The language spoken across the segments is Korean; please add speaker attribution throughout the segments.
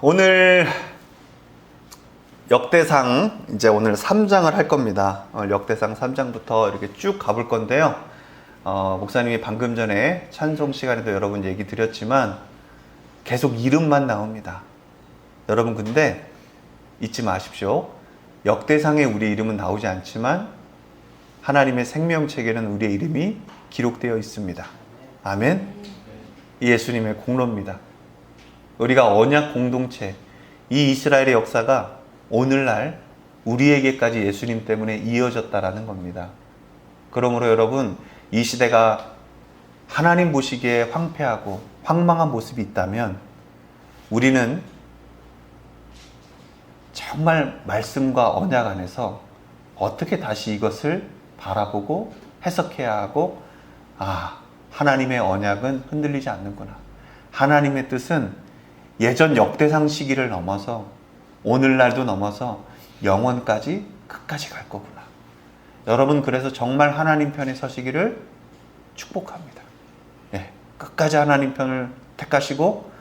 Speaker 1: 오늘 역대상 이제 오늘 3장을 할 겁니다. 역대상 3장부터 이렇게 쭉 가볼 건데요. 목사님이 방금 전에 찬송 시간에도 여러분 얘기 드렸지만 계속 이름만 나옵니다. 여러분 근데 잊지 마십시오. 역대상에 우리 이름은 나오지 않지만 하나님의 생명책에는 우리의 이름이 기록되어 있습니다. 아멘. 예수님의 공로입니다. 우리가 언약 공동체, 이 이스라엘의 역사가 오늘날 우리에게까지 예수님 때문에 이어졌다라는 겁니다. 그러므로 여러분, 이 시대가 하나님 보시기에 황폐하고 황망한 모습이 있다면 우리는 정말 말씀과 언약 안에서 어떻게 다시 이것을 바라보고 해석해야 하고, 하나님의 언약은 흔들리지 않는구나. 하나님의 뜻은 예전 역대상 시기를 넘어서 오늘날도 넘어서 영원까지 끝까지 갈 거구나. 여러분 그래서 정말 하나님 편에 서시기를 축복합니다. 끝까지 하나님 편을 택하시고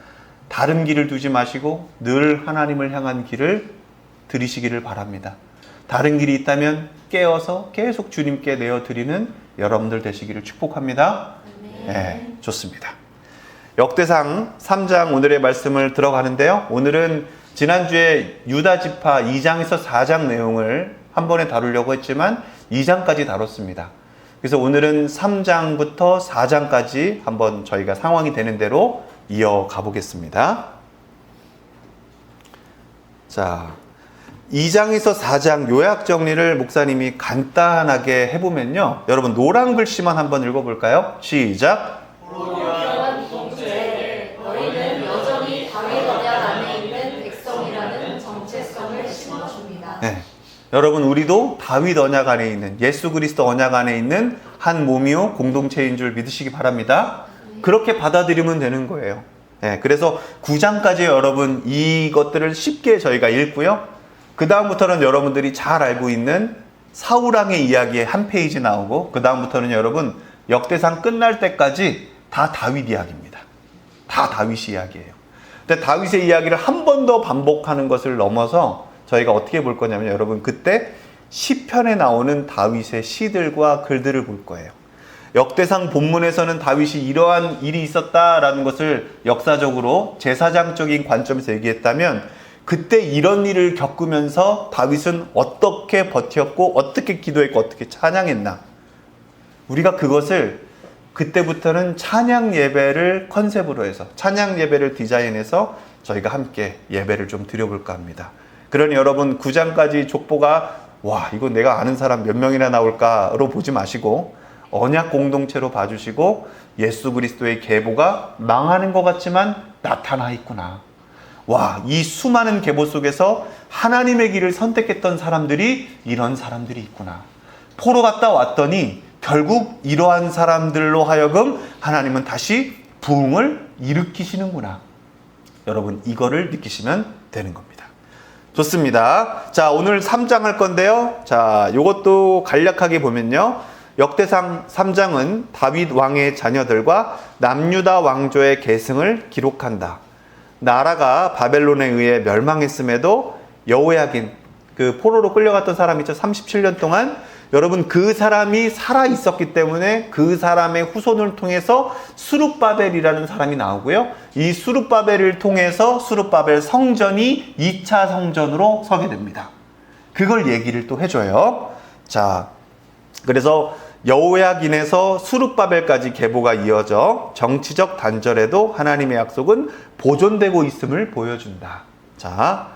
Speaker 1: 다른 길을 두지 마시고 늘 하나님을 향한 길을 들이시기를 바랍니다. 다른 길이 있다면 깨어서 계속 주님께 내어드리는 여러분들 되시기를 축복합니다. 좋습니다. 역대상 3장 오늘의 말씀을 들어가는데요. 오늘은 지난주에 유다 지파 2장에서 4장 내용을 한 번에 다루려고 했지만 2장까지 다뤘습니다. 그래서 오늘은 3장부터 4장까지 한번 저희가 상황이 되는 대로 이어가 보겠습니다. 자, 2장에서 4장 요약 정리를 목사님이 간단하게 해보면요. 여러분 노란 글씨만 한번 읽어볼까요? 시작! 여러분 우리도 다윗 언약 안에 있는 예수 그리스도 언약 안에 있는 한 몸이요 공동체인 줄 믿으시기 바랍니다. 그렇게 받아들이면 되는 거예요. 그래서 9장까지 여러분 이것들을 쉽게 저희가 읽고요. 그 다음부터는 여러분들이 잘 알고 있는 사울왕의 이야기에 한 페이지 나오고, 그 다음부터는 여러분 역대상 끝날 때까지 다 다윗 이야기입니다. 다 다윗 이야기예요. 근데 다윗의 이야기를 한 번 더 반복하는 것을 넘어서 저희가 어떻게 볼 거냐면 여러분 그때 시편에 나오는 다윗의 시들과 글들을 볼 거예요. 역대상 본문에서는 다윗이 이러한 일이 있었다라는 것을 역사적으로 제사장적인 관점에서 얘기했다면, 그때 이런 일을 겪으면서 다윗은 어떻게 버텼고 어떻게 기도했고 어떻게 찬양했나, 우리가 그것을 그때부터는 찬양 예배를 컨셉으로 해서 찬양 예배를 디자인해서 저희가 함께 예배를 좀 드려볼까 합니다. 그러니 여러분 9장까지 족보가 이거 내가 아는 사람 몇 명이나 나올까로 보지 마시고 언약 공동체로 봐주시고 예수 그리스도의 계보가 망하는 것 같지만 나타나 있구나. 이 수많은 계보 속에서 하나님의 길을 선택했던 사람들이 이런 사람들이 있구나. 포로 갔다 왔더니 결국 이러한 사람들로 하여금 하나님은 다시 부흥을 일으키시는구나. 여러분 이거를 느끼시면 되는 겁니다. 좋습니다. 자, 오늘 3장 할 건데요. 자, 요것도 간략하게 보면요. 역대상 3장은 다윗 왕의 자녀들과 남유다 왕조의 계승을 기록한다. 나라가 바벨론에 의해 멸망했음에도 여호야긴, 그 포로로 끌려갔던 사람 있죠. 37년 동안 여러분 그 사람이 살아 있었기 때문에 그 사람의 후손을 통해서 수룹바벨이라는 사람이 나오고요. 이 수룹바벨을 통해서 수룹바벨 성전이 2차 성전으로 서게 됩니다. 그걸 얘기를 또 해줘요. 자, 그래서 여호야긴에서 수룹바벨까지 계보가 이어져 정치적 단절에도 하나님의 약속은 보존되고 있음을 보여준다. 자,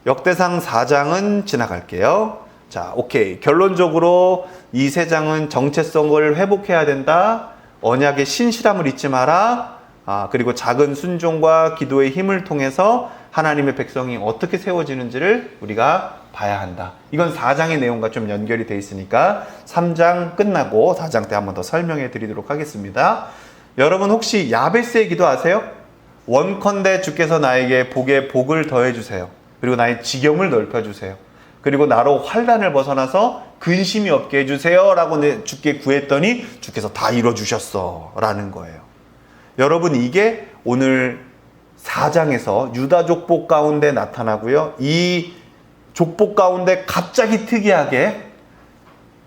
Speaker 1: 역대상 4장은 지나갈게요. 자, 오케이. 결론적으로 이 세 장은 정체성을 회복해야 된다. 언약의 신실함을 잊지 마라. 그리고 작은 순종과 기도의 힘을 통해서 하나님의 백성이 어떻게 세워지는지를 우리가 봐야 한다. 이건 4장의 내용과 좀 연결이 돼 있으니까 3장 끝나고 4장 때 한 번 더 설명해 드리도록 하겠습니다. 여러분 혹시 야베스의 기도 아세요? 원컨대 주께서 나에게 복에 복을 더해 주세요. 그리고 나의 지경을 넓혀 주세요. 그리고 나로 환난을 벗어나서 근심이 없게 해주세요 라고 주께 구했더니 주께서 다 이뤄주셨어 라는 거예요. 여러분 이게 오늘 4장에서 유다 족복 가운데 나타나고요. 이 족복 가운데 갑자기 특이하게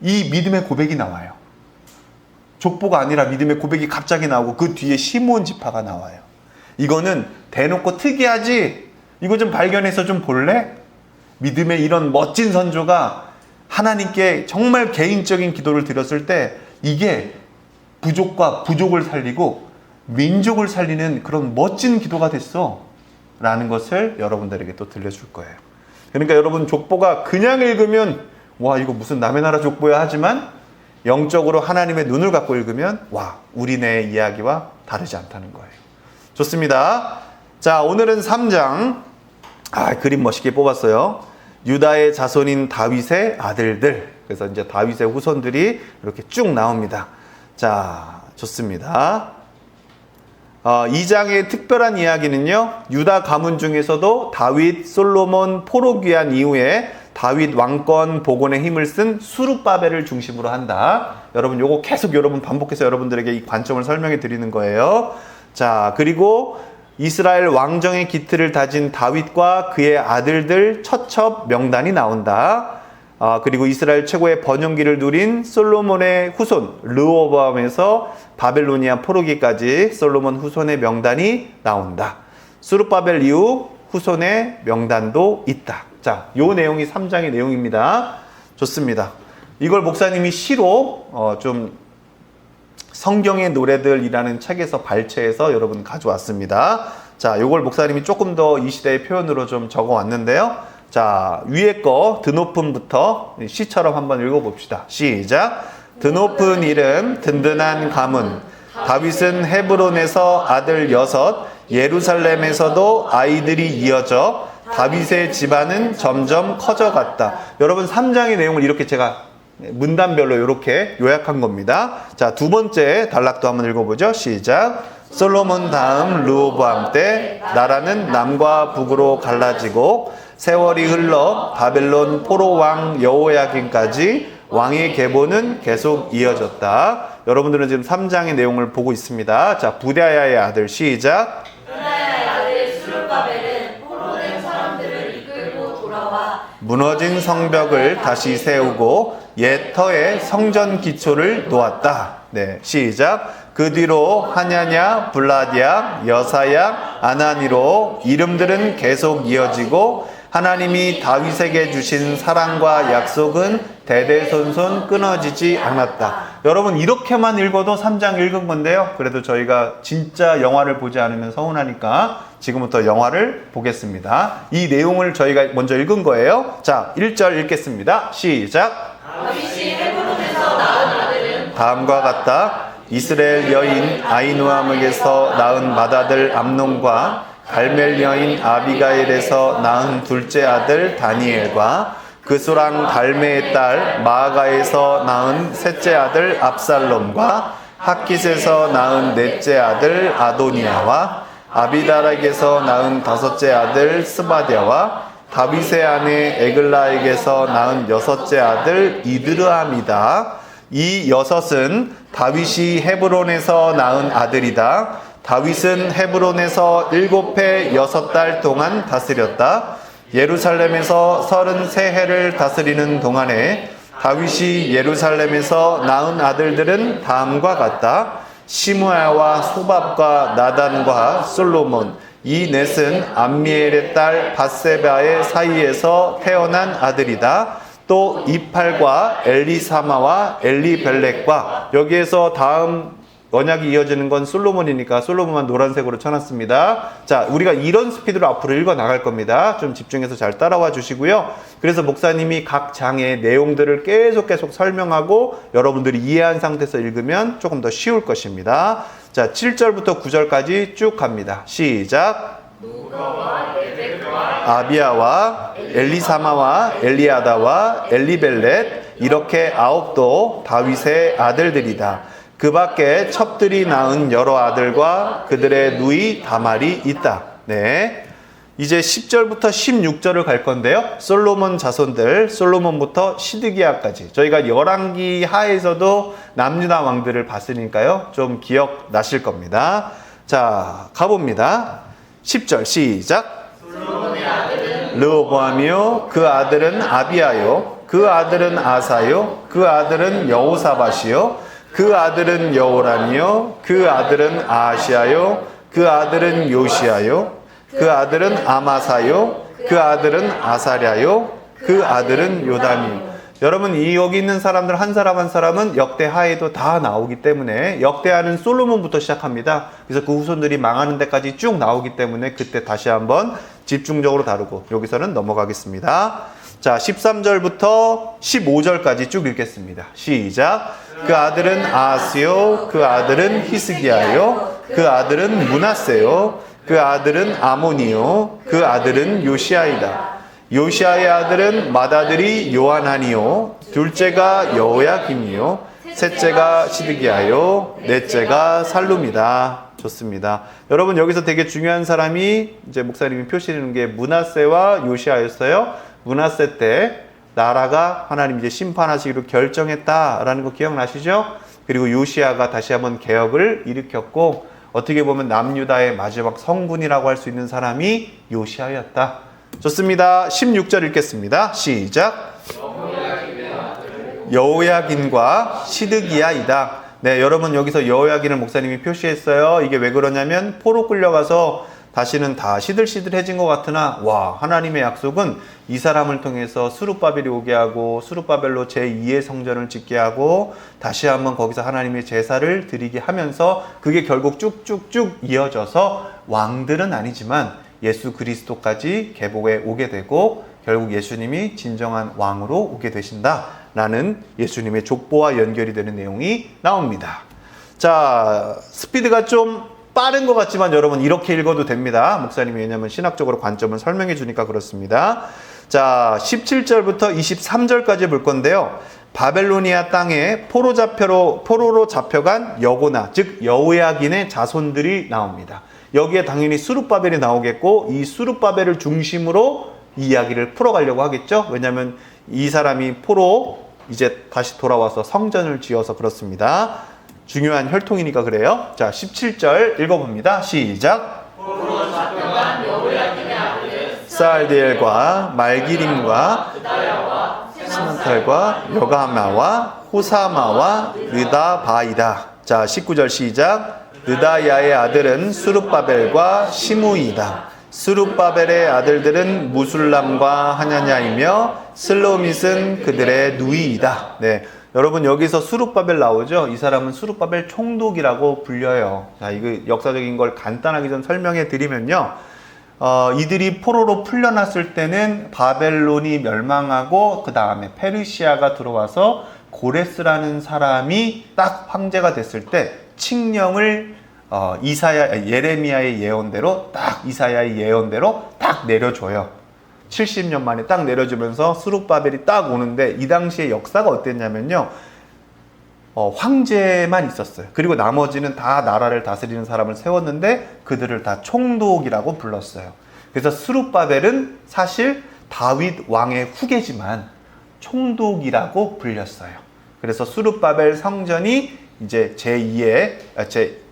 Speaker 1: 이 믿음의 고백이 나와요. 족보가 아니라 믿음의 고백이 갑자기 나오고 그 뒤에 시므온 지파가 나와요. 이거는 대놓고 특이하지? 이거 좀 발견해서 좀 볼래? 믿음의 이런 멋진 선조가 하나님께 정말 개인적인 기도를 드렸을 때 이게 부족과 부족을 살리고 민족을 살리는 그런 멋진 기도가 됐어 라는 것을 여러분들에게 또 들려줄 거예요. 그러니까 여러분, 족보가 그냥 읽으면 와, 이거 무슨 남의 나라 족보야 하지만 영적으로 하나님의 눈을 갖고 읽으면 와, 우리네 이야기와 다르지 않다는 거예요. 좋습니다. 자, 오늘은 3장. 그림 멋있게 뽑았어요. 유다의 자손인 다윗의 아들들. 그래서 이제 다윗의 후손들이 이렇게 쭉 나옵니다. 자, 좋습니다. 2장의 특별한 이야기는요, 유다 가문 중에서도 다윗, 솔로몬 포로귀환 이후에 다윗 왕권 복원에 힘을 쓴 수룹바벨을 중심으로 한다. 여러분, 요거 계속 여러분 반복해서 여러분들에게 이 관점을 설명해 드리는 거예요. 자, 그리고 이스라엘 왕정의 기틀을 다진 다윗과 그의 아들들 첩첩 명단이 나온다. 그리고 이스라엘 최고의 번영기를 누린 솔로몬의 후손 르호보암에서 바벨로니아 포로기까지 솔로몬 후손의 명단이 나온다. 수룹바벨 이후 후손의 명단도 있다. 자, 요 내용이 3장의 내용입니다. 좋습니다. 이걸 목사님이 시로 좀 성경의 노래들이라는 책에서 발췌해서 여러분 가져왔습니다. 자, 요걸 목사님이 조금 더 이 시대의 표현으로 좀 적어 왔는데요. 자, 위에 거 드높음부터 시처럼 한번 읽어봅시다. 시작. 드높은 이름, 든든한 가문. 다윗은 헤브론에서 아들 6, 예루살렘에서도 아이들이 이어져 다윗의 집안은 점점 커져갔다. 여러분, 3장의 내용을 이렇게 제가 문단별로 이렇게 요약한 겁니다. 자, 두 번째 단락도 한번 읽어보죠. 시작. 솔로몬 다음 르호보암 때 나라는 남과 북으로 갈라지고 세월이 흘러 바벨론 포로 왕 여호야긴까지 왕의 계보는 계속 이어졌다. 여러분들은 지금 3장의 내용을 보고 있습니다. 자, 부다야의 아들 시작.
Speaker 2: 부다야의 아들 스룹바벨은 포로된 사람들을 이끌고 돌아와
Speaker 1: 무너진 성벽을 다시 세우고 옛 터에 성전 기초를 놓았다. 네, 시작. 그 뒤로 하냐냐, 블라디아, 여사야, 아나니로 이름들은 계속 이어지고 하나님이 다윗에게 주신 사랑과 약속은 대대손손 끊어지지 않았다. 여러분, 이렇게만 읽어도 3장 읽은 건데요. 그래도 저희가 진짜 영화를 보지 않으면 서운하니까 지금부터 영화를 보겠습니다. 이 내용을 저희가 먼저 읽은 거예요. 자, 1절 읽겠습니다. 시작.
Speaker 2: 다윗이 헤브론에서 낳은 아들은
Speaker 1: 다음과 같다. 이스라엘 여인 아히노암에게서 낳은 맏아들 암논과 갈멜 여인 아비가일에서 낳은 둘째 아들 다니엘과 그수랑 달메의 딸 마아가에서 낳은 셋째 아들 압살롬과 핫깃에서 낳은 넷째 아들 아도니아와 아비다락에서 낳은 다섯째 아들 스바디아와 다윗의 아내 에글라에게서 낳은 여섯째 아들 이드르함이다. 이 여섯은 다윗이 헤브론에서 낳은 아들이다. 다윗은 헤브론에서 7해 6달 동안 다스렸다. 예루살렘에서 33해를 다스리는 동안에 다윗이 예루살렘에서 낳은 아들들은 다음과 같다. 시므아와 소밥과 나단과 솔로몬, 이 넷은 암미엘의 딸 밧세바의 사이에서 태어난 아들이다. 또 이팔과 엘리사마와 엘리벨렉과, 여기에서 다음 언약이 이어지는 건 솔로몬이니까 솔로몬만 노란색으로 쳐놨습니다. 자, 우리가 이런 스피드로 앞으로 읽어 나갈 겁니다. 좀 집중해서 잘 따라와 주시고요. 그래서 목사님이 각 장의 내용들을 계속 설명하고 여러분들이 이해한 상태에서 읽으면 조금 더 쉬울 것입니다. 자, 7절부터 9절까지 쭉 갑니다. 시작. 아비아와 엘리사마와 엘리아다와 엘리벨렛, 이렇게 9도 다윗의 아들들이다. 그 밖에 첩들이 낳은 여러 아들과 그들의 누이 다말이 있다. 네, 이제 10절부터 16절을 갈 건데요. 솔로몬 자손들, 솔로몬부터 시드기야까지. 저희가 열왕기 하에서도 남유다 왕들을 봤으니까요, 좀 기억나실 겁니다. 자, 가봅니다. 10절 시작. 르호보암이요 그 아들은 아비야요 그 아들은 아사요 그 아들은 여호사밧이요 그 아들은 여호람이요 그 아들은 아하시야요 그 아들은 요시야요 그 아들은 아마사요 그 아들은 아사랴요 그 아들은 요담이요. 여러분 이 여기 있는 사람들 한 사람 한 사람은 역대하에도 다 나오기 때문에 역대하는 솔로몬부터 시작합니다. 그래서 그 후손들이 망하는 데까지 쭉 나오기 때문에 그때 다시 한번 집중적으로 다루고 여기서는 넘어가겠습니다. 자 13절부터 15절까지 쭉 읽겠습니다. 시작. 그 아들은 아하스요 그 아들은 히스기야요 그 아들은 므낫세요 그 아들은 아몬이요 그 아들은 요시야이다. 요시야의 아들은 맏아들이 요하나니요 둘째가 여호야김이요 셋째가 시드기야요 넷째가 살룸이다. 좋습니다. 여러분 여기서 되게 중요한 사람이 이제 목사님이 표시하는 게 므낫세와 요시야였어요. 므낫세 때 나라가 하나님 이제 심판하시기로 결정했다라는 거 기억나시죠? 그리고 요시야가 다시 한번 개혁을 일으켰고 어떻게 보면 남유다의 마지막 성군이라고 할 수 있는 사람이 요시야였다. 좋습니다. 16절 읽겠습니다. 시작. 여호야긴과 시드기야이다. 네, 여러분 여기서 여호야긴을 목사님이 표시했어요. 이게 왜 그러냐면 포로 끌려가서 다시는 다 시들시들해진 것 같으나 와 하나님의 약속은 이 사람을 통해서 스룹바벨이 오게 하고 스룹바벨로 제2의 성전을 짓게 하고 다시 한번 거기서 하나님의 제사를 드리게 하면서 그게 결국 쭉쭉쭉 이어져서 왕들은 아니지만 예수 그리스도까지 계보에 오게 되고 결국 예수님이 진정한 왕으로 오게 되신다라는 예수님의 족보와 연결이 되는 내용이 나옵니다. 자, 스피드가 좀 빠른 것 같지만 여러분 이렇게 읽어도 됩니다. 목사님이 왜냐하면 신학적으로 관점을 설명해 주니까 그렇습니다. 자, 17절부터 23절까지 볼 건데요. 바벨로니아 땅에 포로로 잡혀간 여고나 즉 여호야긴의 자손들이 나옵니다. 여기에 당연히 스룹바벨이 나오겠고 이 스룹바벨을 중심으로 이 이야기를 풀어가려고 하겠죠. 왜냐하면 이 사람이 포로 이제 다시 돌아와서 성전을 지어서 그렇습니다. 중요한 혈통이니까 그래요. 자 17절 읽어봅니다. 시작.
Speaker 2: 포로로 잡혀간 여호야긴의 아들은
Speaker 1: 살디엘과 말기림과 스만탈과 여가마와 호사마와 르다바이다. 자 19절 시작. 느다야의 아들은 스룹바벨과 시므이다. 스룹바벨의 아들들은 무술람과 하냐냐이며 슬로밋은 그들의 누이이다. 네, 여러분 여기서 스룹바벨 나오죠? 이 사람은 스룹바벨 총독이라고 불려요. 자, 이거 역사적인 걸 간단하게 좀 설명해 드리면요. 이들이 포로로 풀려났을 때는 바벨론이 멸망하고 그 다음에 페르시아가 들어와서 고레스라는 사람이 딱 황제가 됐을 때 칙령을 예레미야의 예언대로 이사야의 예언대로 딱 내려줘요. 70년 만에 딱 내려주면서 스룹바벨이 딱 오는데 이 당시의 역사가 어땠냐면요. 황제만 있었어요. 그리고 나머지는 다 나라를 다스리는 사람을 세웠는데 그들을 다 총독이라고 불렀어요. 그래서 스룹바벨은 사실 다윗 왕의 후계지만 총독이라고 불렸어요. 그래서 스룹바벨 성전이 이제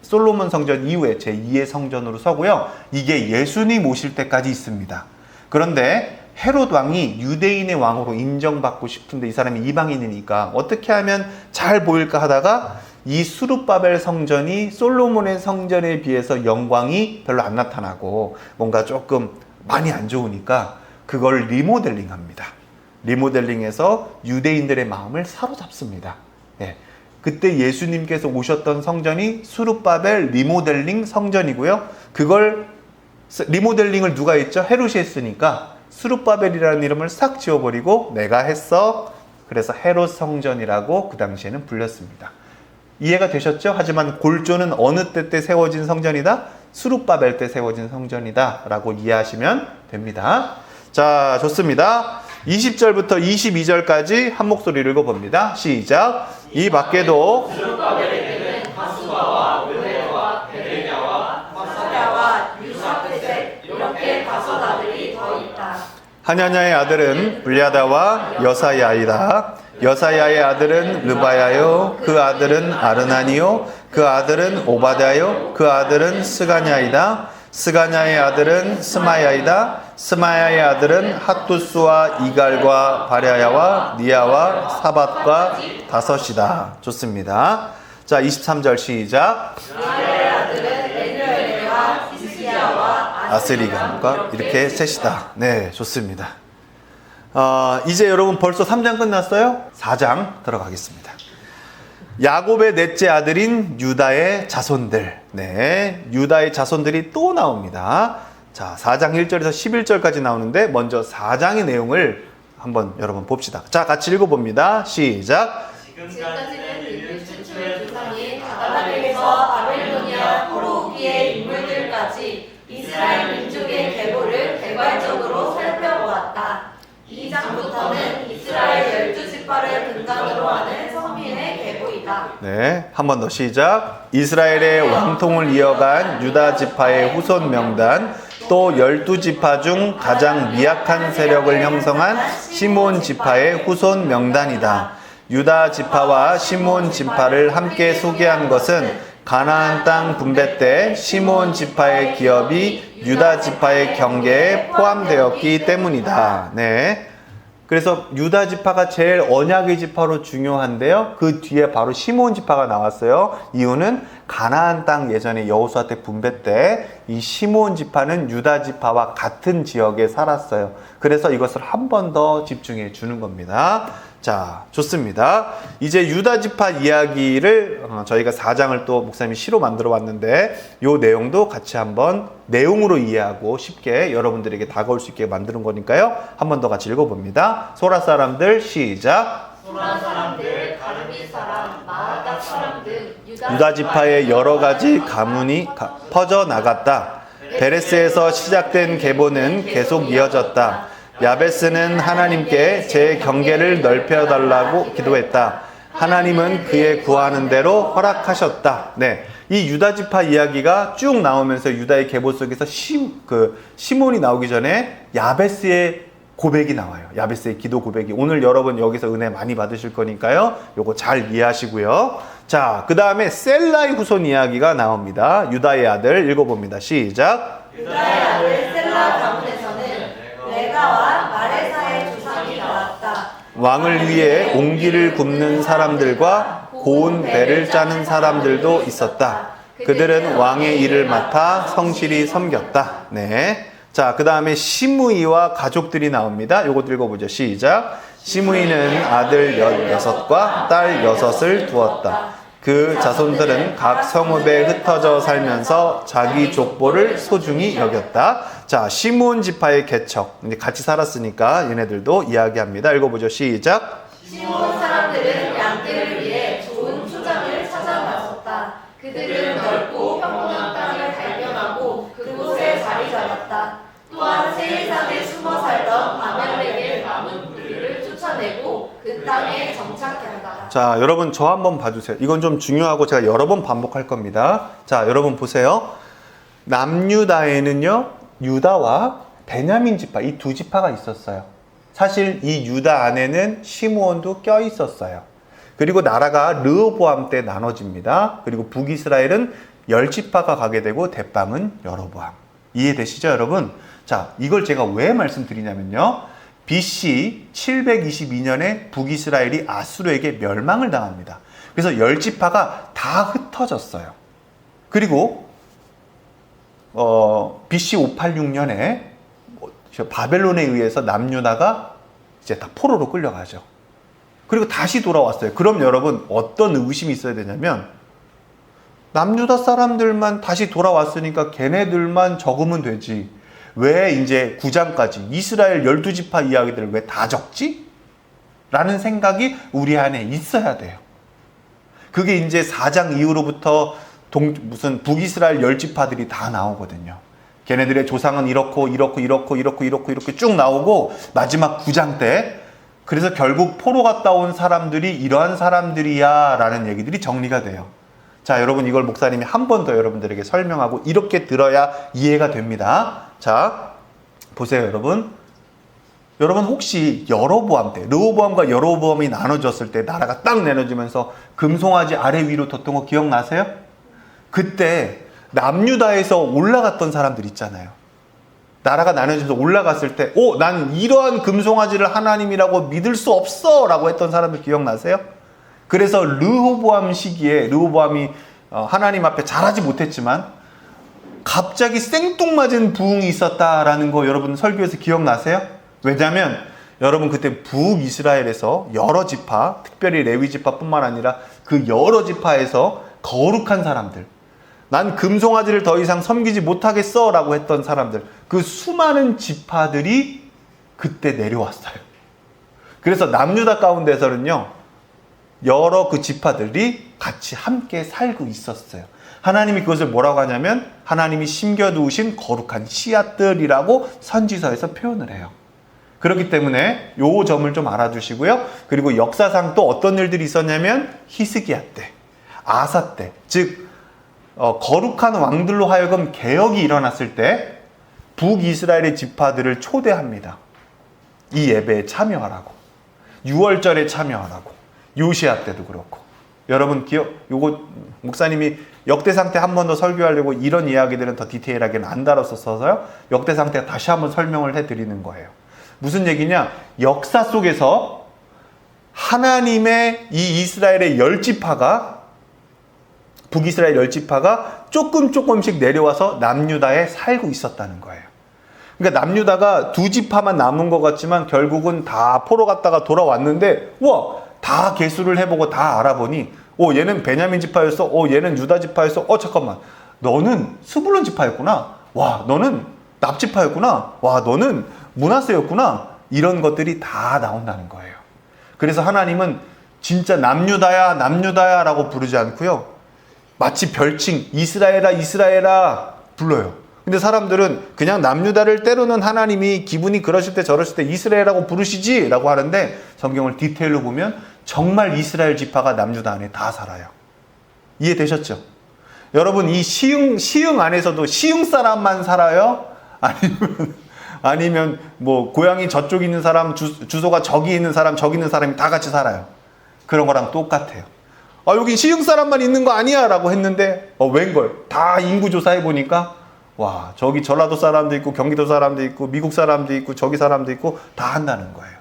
Speaker 1: 솔로몬 성전 이후에 제2의 성전으로 서고요. 이게 예수님 오실 때까지 있습니다. 그런데 헤롯 왕이 유대인의 왕으로 인정받고 싶은데 이 사람이 이방인이니까 어떻게 하면 잘 보일까 하다가 이 스룹바벨 성전이 솔로몬의 성전에 비해서 영광이 별로 안 나타나고 뭔가 조금 많이 안 좋으니까 그걸 리모델링합니다. 리모델링해서 유대인들의 마음을 사로잡습니다. 예. 그때 예수님께서 오셨던 성전이 스룹바벨 리모델링 성전이고요. 그걸 리모델링을 누가 했죠? 헤롯이 했으니까 스룹바벨이라는 이름을 싹 지워버리고 내가 했어. 그래서 헤롯 성전이라고 그 당시에는 불렸습니다. 이해가 되셨죠? 하지만 골조는 어느 때 세워진 성전이다? 스룹바벨 때 세워진 성전이다 라고 이해하시면 됩니다. 자, 좋습니다. 20절부터 22절까지 한 목소리를 읽어봅니다. 시작. 이 밖에도
Speaker 2: 스룹바벨에게는 하수바와 르네와 베레냐와 마사랴와 유사베셋 이렇게 다섯 아들이 더 있다.
Speaker 1: 하냐냐의 아들은 블야다와 여사야이다. 여사야의 아들은 르바야요 그 아들은 아르나니요 그 아들은 오바다요 그 아들은 스가냐이다. 스가냐의 아들은 스마야이다. 스마야의 아들은 핫두스와 이갈과 바랴야와 니아와 사밧과 다섯이다. 좋습니다. 자, 23절 시작.
Speaker 2: 스마야의 아들은 엘르엘과 히스기야와
Speaker 1: 아스리감과 이렇게 셋이다. 네, 좋습니다. 이제 여러분 벌써 3장 끝났어요? 4장 들어가겠습니다. 야곱의 넷째 아들인 유다의 자손들. 네, 유다의 자손들이 또 나옵니다. 자, 4장 1절에서 11절까지 나오는데 먼저 4장의 내용을 한번 여러분 봅시다. 자, 같이 읽어봅니다. 시작.
Speaker 2: 지금까지는 인류 최초의 조상인 가나안에서 바벨로니아 포로기의 인물들까지 이스라엘 민족의 계보를 개괄적으로 살펴보았다. 2장부터는 이스라엘 12지파를 근간으로 하는 선민의 계보이다.
Speaker 1: 네, 한 번 더 시작. 이스라엘의 왕통을 이어간 유다 지파의 후손 명단, 또 12지파 중 가장 미약한 세력을 형성한 시므온 지파의 후손 명단이다. 유다 지파와 시므온 지파를 함께 소개한 것은 가나안 땅 분배 때 시므온 지파의 기업이 유다 지파의 경계에 포함되었기 때문이다. 네. 그래서 유다 지파가 제일 언약의 지파로 중요한데요. 그 뒤에 바로 시므온 지파가 나왔어요. 이유는 가나안 땅 예전에 여호수아 때 분배 때 이 시므온 지파는 유다 지파와 같은 지역에 살았어요. 그래서 이것을 한 번 더 집중해 주는 겁니다. 자, 좋습니다. 이제 유다 지파 이야기를 저희가 4장을 또 목사님이 시로 만들어 왔는데 요 내용도 같이 한번 내용으로 이해하고 쉽게 여러분들에게 다가올 수 있게 만드는 거니까요. 한 번 더 같이 읽어봅니다. 소라 사람들 시작.
Speaker 2: 소라 사람들, 가르미 사람, 마아답 사람 등
Speaker 1: 유다 지파의 여러 가지 가문이 퍼져 나갔다. 베레스에서 시작된 계보는 계속 이어졌다. 야베스는 하나님께 제 경계를 넓혀달라고 기도했다. 하나님은 그의 구하는 대로 허락하셨다. 네, 이 유다 지파 이야기가 쭉 나오면서 유다의 계보 속에서 시몬이 나오기 전에 야베스의 고백이 나와요. 야베스의 기도 고백이. 오늘 여러분 여기서 은혜 많이 받으실 거니까요. 요거 잘 이해하시고요. 자, 그 다음에 셀라의 후손 이야기가 나옵니다. 유다의 아들 읽어봅니다. 시작.
Speaker 2: 유다의 아들 셀라 가문에서는 레가와 마레사의 조상이 나왔다.
Speaker 1: 왕을 위해 옹기를 굽는 사람들과 고운 배를 짜는 사람들도 있었다. 그들은 왕의 일을 맡아 성실히 섬겼다. 네. 자, 그 다음에 시므이와 가족들이 나옵니다. 요거 읽어보죠. 시작. 시므이는 아들 16과 딸 6을 두었다. 그 자손들은 각 성읍에 흩어져 살면서 자기 족보를 소중히 여겼다. 자, 시므온 지파의 개척. 이제 같이 살았으니까 얘네들도 이야기합니다. 읽어보죠. 시작.
Speaker 2: 시므온 사람들은 양떼를 위해 좋은 초장을 찾아 나섰다. 그들은 넓고 평온한 땅을 발견하고 그곳에 자리 잡았다. 또한 세일산에 숨어 살던 아말렉의 남은 무리를 쫓아내고 그 땅에 정착했다.
Speaker 1: 자, 여러분 저 한번 봐주세요. 이건 좀 중요하고 제가 여러 번 반복할 겁니다. 자, 여러분 보세요. 남유다에는요, 유다와 베냐민 지파, 이 두 지파가 있었어요. 사실 이 유다 안에는 시므온도 껴 있었어요. 그리고 나라가 르호보암 때 나눠집니다. 그리고 북이스라엘은 10지파가 가게 되고 대빵은 여로보암. 이해되시죠, 여러분? 자, 이걸 제가 왜 말씀드리냐면요. BC 722년에 북이스라엘이 아수르에게 멸망을 당합니다. 그래서 10지파가 다 흩어졌어요. 그리고 BC 586년에 바벨론에 의해서 남유다가 이제 다 포로로 끌려가죠. 그리고 다시 돌아왔어요. 그럼 여러분 어떤 의심이 있어야 되냐면 남유다 사람들만 다시 돌아왔으니까 걔네들만 적으면 되지. 왜 이제 9장까지 이스라엘 12지파 이야기들을 왜 다 적지? 라는 생각이 우리 안에 있어야 돼요. 그게 이제 4장 이후로부터 무슨 북이스라엘 10지파들이 다 나오거든요. 걔네들의 조상은 이렇고 이렇게 쭉 나오고 마지막 9장 때 그래서 결국 포로 갔다 온 사람들이 이러한 사람들이야 라는 얘기들이 정리가 돼요. 자, 여러분 이걸 목사님이 한 번 더 여러분들에게 설명하고 이렇게 들어야 이해가 됩니다. 자, 보세요 여러분. 여러분 혹시 여로보암 때 르호보암과 여로보암이 나눠졌을 때 나라가 딱 나눠지면서 금송아지 아래 위로 뒀던 거 기억나세요? 그때 남유다에서 올라갔던 사람들 있잖아요. 나라가 나눠지면서 올라갔을 때, 난 이러한 금송아지를 하나님이라고 믿을 수 없어! 라고 했던 사람들 기억나세요? 그래서 르호보암 시기에 르호보암이 하나님 앞에 잘하지 못했지만 갑자기 생뚱맞은 부흥이 있었다라는 거 여러분 설교에서 기억나세요? 왜냐하면 여러분 그때 북이스라엘에서 여러 지파, 특별히 레위 지파뿐만 아니라 그 여러 지파에서 거룩한 사람들, 난 금송아지를 더 이상 섬기지 못하겠어 라고 했던 사람들, 그 수많은 지파들이 그때 내려왔어요. 그래서 남유다 가운데서는요, 여러 그 지파들이 같이 함께 살고 있었어요. 하나님이 그것을 뭐라고 하냐면 하나님이 심겨두신 거룩한 씨앗들이라고 선지서에서 표현을 해요. 그렇기 때문에 요 점을 좀 알아두시고요. 그리고 역사상 또 어떤 일들이 있었냐면 히스기야 때, 아사 때, 즉 거룩한 왕들로 하여금 개혁이 일어났을 때 북이스라엘의 지파들을 초대합니다. 이 예배에 참여하라고, 유월절에 참여하라고. 요시야 때도 그렇고. 여러분 요거 목사님이 역대상 때 한 번 더 설교하려고 이런 이야기들은 더 디테일하게는 안 다뤘어서요. 역대상 때 다시 한번 설명을 해드리는 거예요. 무슨 얘기냐? 역사 속에서 하나님의 이 이스라엘의 10지파가, 북이스라엘 10지파가 조금씩 내려와서 남유다에 살고 있었다는 거예요. 그러니까 남유다가 2지파만 남은 것 같지만 결국은 다 포로 갔다가 돌아왔는데, 다 계수를 해보고 다 알아보니 얘는 베냐민 지파였어, 얘는 유다 지파였어, 잠깐만, 너는 스불론 지파였구나, 너는 납 지파였구나, 너는 므낫세였구나, 이런 것들이 다 나온다는 거예요. 그래서 하나님은 진짜 남유다야 남유다야 라고 부르지 않고요, 마치 별칭 이스라엘아 이스라엘아 불러요. 근데 사람들은 그냥 남유다를 때로는 하나님이 기분이 그러실 때 저러실 때 이스라엘이라고 부르시지 라고 하는데, 성경을 디테일로 보면 정말 이스라엘 지파가 남유다 안에 다 살아요. 이해되셨죠? 여러분, 이 시흥 안에서도 시흥 사람만 살아요? 아니면 뭐 고향이 저쪽에 있는 사람, 주소가 저기 있는 사람, 저기 있는 사람이 다 같이 살아요? 그런 거랑 똑같아요. 여기 시흥 사람만 있는 거 아니야 라고 했는데 웬걸 다 인구 조사해 보니까 저기 전라도 사람도 있고 경기도 사람도 있고 미국 사람도 있고 저기 사람도 있고 다 한다는 거예요.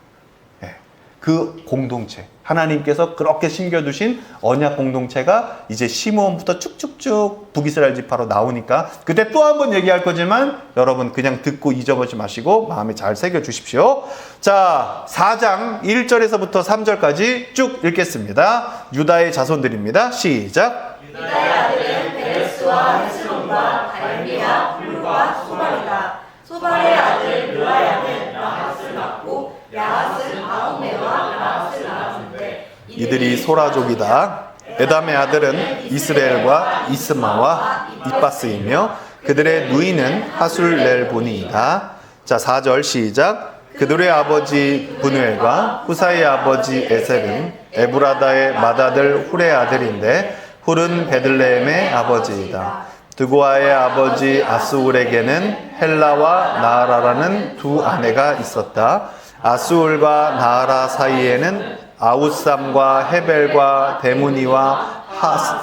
Speaker 1: 그 공동체, 하나님께서 그렇게 심겨두신 언약 공동체가 이제 시므온부터 쭉쭉쭉 북이스라엘 지파로 나오니까 그때 또 한 번 얘기할 거지만 여러분 그냥 듣고 잊어버리지 마시고 마음에 잘 새겨주십시오. 자, 4장 1절에서부터 3절까지 쭉 읽겠습니다. 유다의 자손들입니다. 시작.
Speaker 2: 유다의 아들은 베레스와 헤스론과 갈미와 훌과 소발이다. 소발의 아들 르아야는 라핫을 낳고 야핫은 아홈메와 라핫을 낳았는데
Speaker 1: 이들이 소라족이다. 에담의 아들은 이스라엘과 이스마와 이빠스이며 그들의 누이는 하술렐본이다. 자, 4절 시작. 그들의 아버지 분우엘과 후사의 아버지 에셀은 에브라다의 맏아들 훌의 아들인데 훌은 베들레헴의 아버지이다. 드고아의 아버지 아스울에게는 헬라와 나아라라는 두 아내가 있었다. 아스울과 나아라 사이에는 아우삼과 헤벨과 데무니와 하스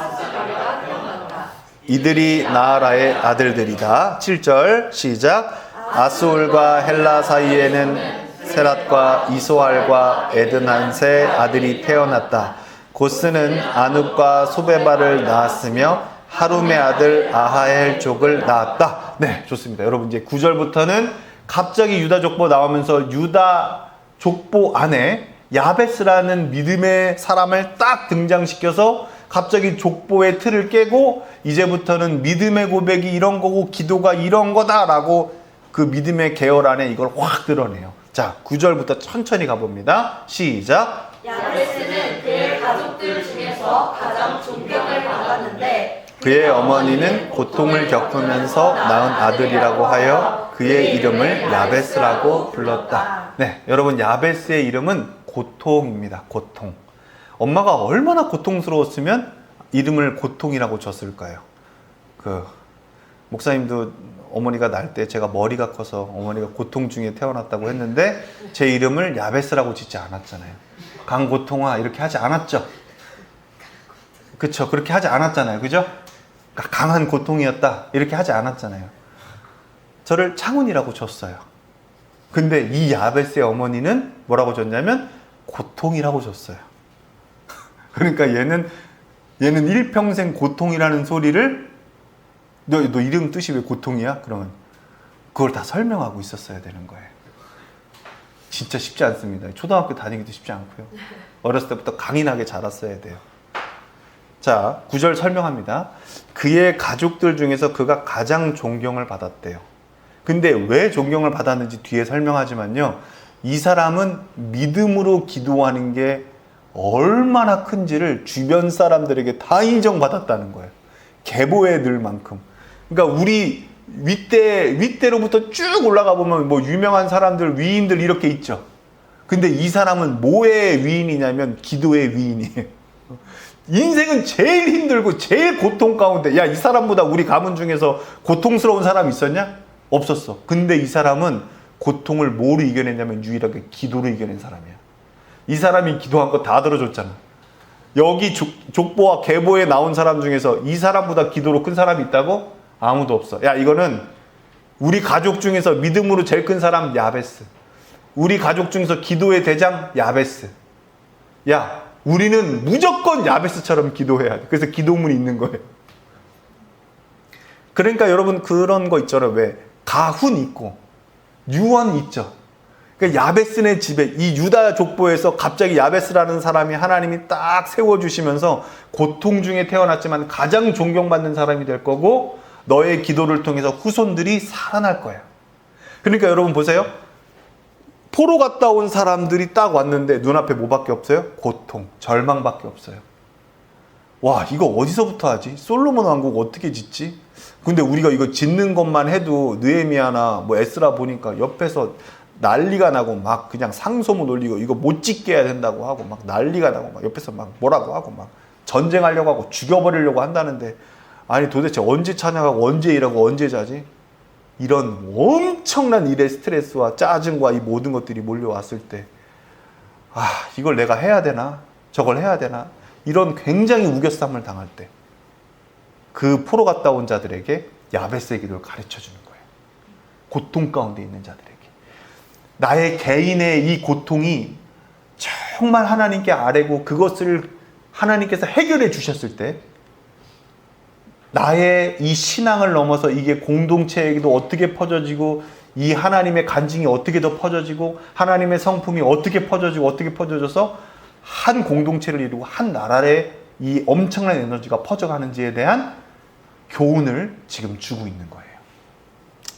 Speaker 1: 이들이 나아라의 아들들이다. 7절 시작. 아스울과 헬라 사이에는 세랏과 이소알과 에드난세 아들이 태어났다. 고스는 아눕과 소베바를 낳았으며 하룸의 아들 아하엘 족을 낳았다. 네, 좋습니다. 여러분 이제 9절부터는 갑자기 유다 족보 나오면서 유다 족보 안에 야베스라는 믿음의 사람을 딱 등장시켜서 갑자기 족보의 틀을 깨고 이제부터는 믿음의 고백이 이런 거고 기도가 이런 거다라고 그 믿음의 계열 안에 이걸 확 드러내요. 자, 9절부터 천천히 가봅니다. 시작.
Speaker 2: 야베스는 그의 가족들 중에서 가장 존경을 받았는데
Speaker 1: 그의 어머니는 고통을 겪으면서 낳은 아들이라고 하여 그의 이름을 야베스라고 불렀다. 네, 여러분 야베스의 이름은 고통입니다. 고통. 엄마가 얼마나 고통스러웠으면 이름을 고통이라고 줬을까요? 목사님도 어머니가 날 때 제가 머리가 커서 어머니가 고통 중에 태어났다고 했는데 제 이름을 야베스라고 짓지 않았잖아요. 강고통아 이렇게 하지 않았죠. 그쵸? 그렇게 하지 않았잖아요. 그죠? 그러니까 강한 고통이었다 이렇게 하지 않았잖아요. 저를 창훈이라고 줬어요. 근데 이 야베스의 어머니는 뭐라고 줬냐면 고통이라고 줬어요. 그러니까 얘는 일평생 고통이라는 소리를 너 이름 뜻이 왜 고통이야? 그러면 그걸 다 설명하고 있었어야 되는 거예요. 진짜 쉽지 않습니다. 초등학교 다니기도 쉽지 않고요. 어렸을 때부터 강인하게 자랐어야 돼요. 자, 9절 설명합니다. 그의 가족들 중에서 그가 가장 존경을 받았대요. 근데 왜 존경을 받았는지 뒤에 설명하지만요. 이 사람은 믿음으로 기도하는 게 얼마나 큰지를 주변 사람들에게 다 인정받았다는 거예요. 계보에 늘 만큼. 그러니까 우리 윗대로부터 쭉 올라가 보면 뭐 유명한 사람들, 위인들 이렇게 있죠. 근데 이 사람은 뭐의 위인이냐면 기도의 위인이에요. 인생은 제일 힘들고 제일 고통 가운데, 야, 이 사람보다 우리 가문 중에서 고통스러운 사람 있었냐? 없었어. 근데 이 사람은 고통을 뭐로 이겨냈냐면 유일하게 기도로 이겨낸 사람이야. 이 사람이 기도한 거 다 들어줬잖아. 여기 족보와 계보에 나온 사람 중에서 이 사람보다 기도로 큰 사람이 있다고? 아무도 없어. 야, 이거는 우리 가족 중에서 믿음으로 제일 큰 사람 야베스. 우리 가족 중에서 기도의 대장 야베스. 야, 우리는 무조건 야베스처럼 기도해야 돼. 그래서 기도문이 있는 거예요. 그러니까 여러분 그런 거 있잖아요. 왜? 가훈 있고 유언 있죠. 그러니까 야베스네 집에 이 유다 족보에서 갑자기 야베스라는 사람이 하나님이 딱 세워주시면서 고통 중에 태어났지만 가장 존경받는 사람이 될 거고 너의 기도를 통해서 후손들이 살아날 거야. 그러니까 여러분 보세요. 포로 갔다 온 사람들이 딱 왔는데 눈앞에 뭐밖에 없어요? 고통, 절망밖에 없어요. 와, 이거 어디서부터 하지? 솔로몬 왕국 어떻게 짓지? 근데 우리가 이거 짓는 것만 해도 느헤미야나 뭐 에스라 보니까 옆에서 난리가 나고 막 그냥 상소문 올리고 이거 못 짓게 해야 된다고 하고 막 난리가 나고 막 옆에서 막 뭐라고 하고 막 전쟁하려고 하고 죽여버리려고 한다는데 아니 도대체 언제 찬양하고 언제 일하고 언제 자지? 이런 엄청난 일의 스트레스와 짜증과 이 모든 것들이 몰려왔을 때 아, 이걸 내가 해야 되나? 저걸 해야 되나? 이런 굉장히 우겨쌈을 당할 때 그 포로 갔다 온 자들에게 야베스의 기도를 가르쳐주는 거예요. 고통 가운데 있는 자들에게. 나의 개인의 이 고통이 정말 하나님께 아뢰고 그것을 하나님께서 해결해 주셨을 때 나의 이 신앙을 넘어서 이게 공동체에게도 어떻게 퍼져지고 이 하나님의 간증이 어떻게 더 퍼져지고 하나님의 성품이 어떻게 퍼져지고 어떻게 퍼져져서 한 공동체를 이루고 한 나라의 이 엄청난 에너지가 퍼져가는지에 대한 교훈을 지금 주고 있는 거예요.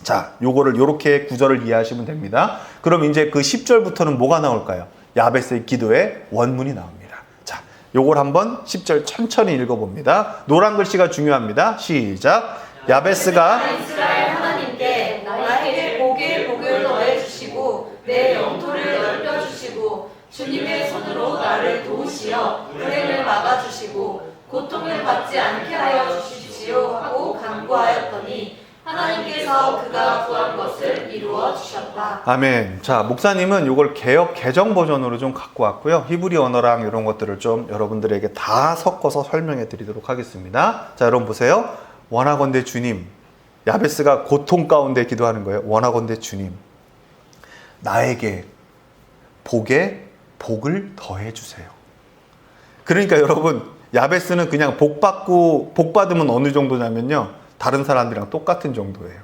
Speaker 1: 자, 요거를 요렇게 구절을 이해하시면 됩니다. 그럼 이제 그 10절부터는 뭐가 나올까요? 야베스의 기도의 원문이 나옵니다. 자, 요걸 한번 10절 천천히 읽어봅니다. 노란 글씨가 중요합니다. 시작. 야베스가
Speaker 2: 이스라엘 하나님께 나에게 복을 더해주시고 내 영토를 넓혀주시고 주님의 손으로 나를 도우시어 불행을 막아주시고 고통을 받지 않게 하여 주십시오 하고 간구하였더니 하나님께서 그가 구한 것을 이루어 주셨다.
Speaker 1: 아멘. 자, 목사님은 이걸 개역 개정 버전으로 좀 갖고 왔고요. 히브리 언어랑 이런 것들을 좀 여러분들에게 다 섞어서 설명해 드리도록 하겠습니다. 자, 여러분 보세요. 원하건대 주님. 야베스가 고통 가운데 기도하는 거예요. 원하건대 주님. 나에게 복에 복을 더해 주세요. 그러니까 여러분, 야베스는 그냥 복 받으면 어느 정도냐면요. 다른 사람들이랑 똑같은 정도예요.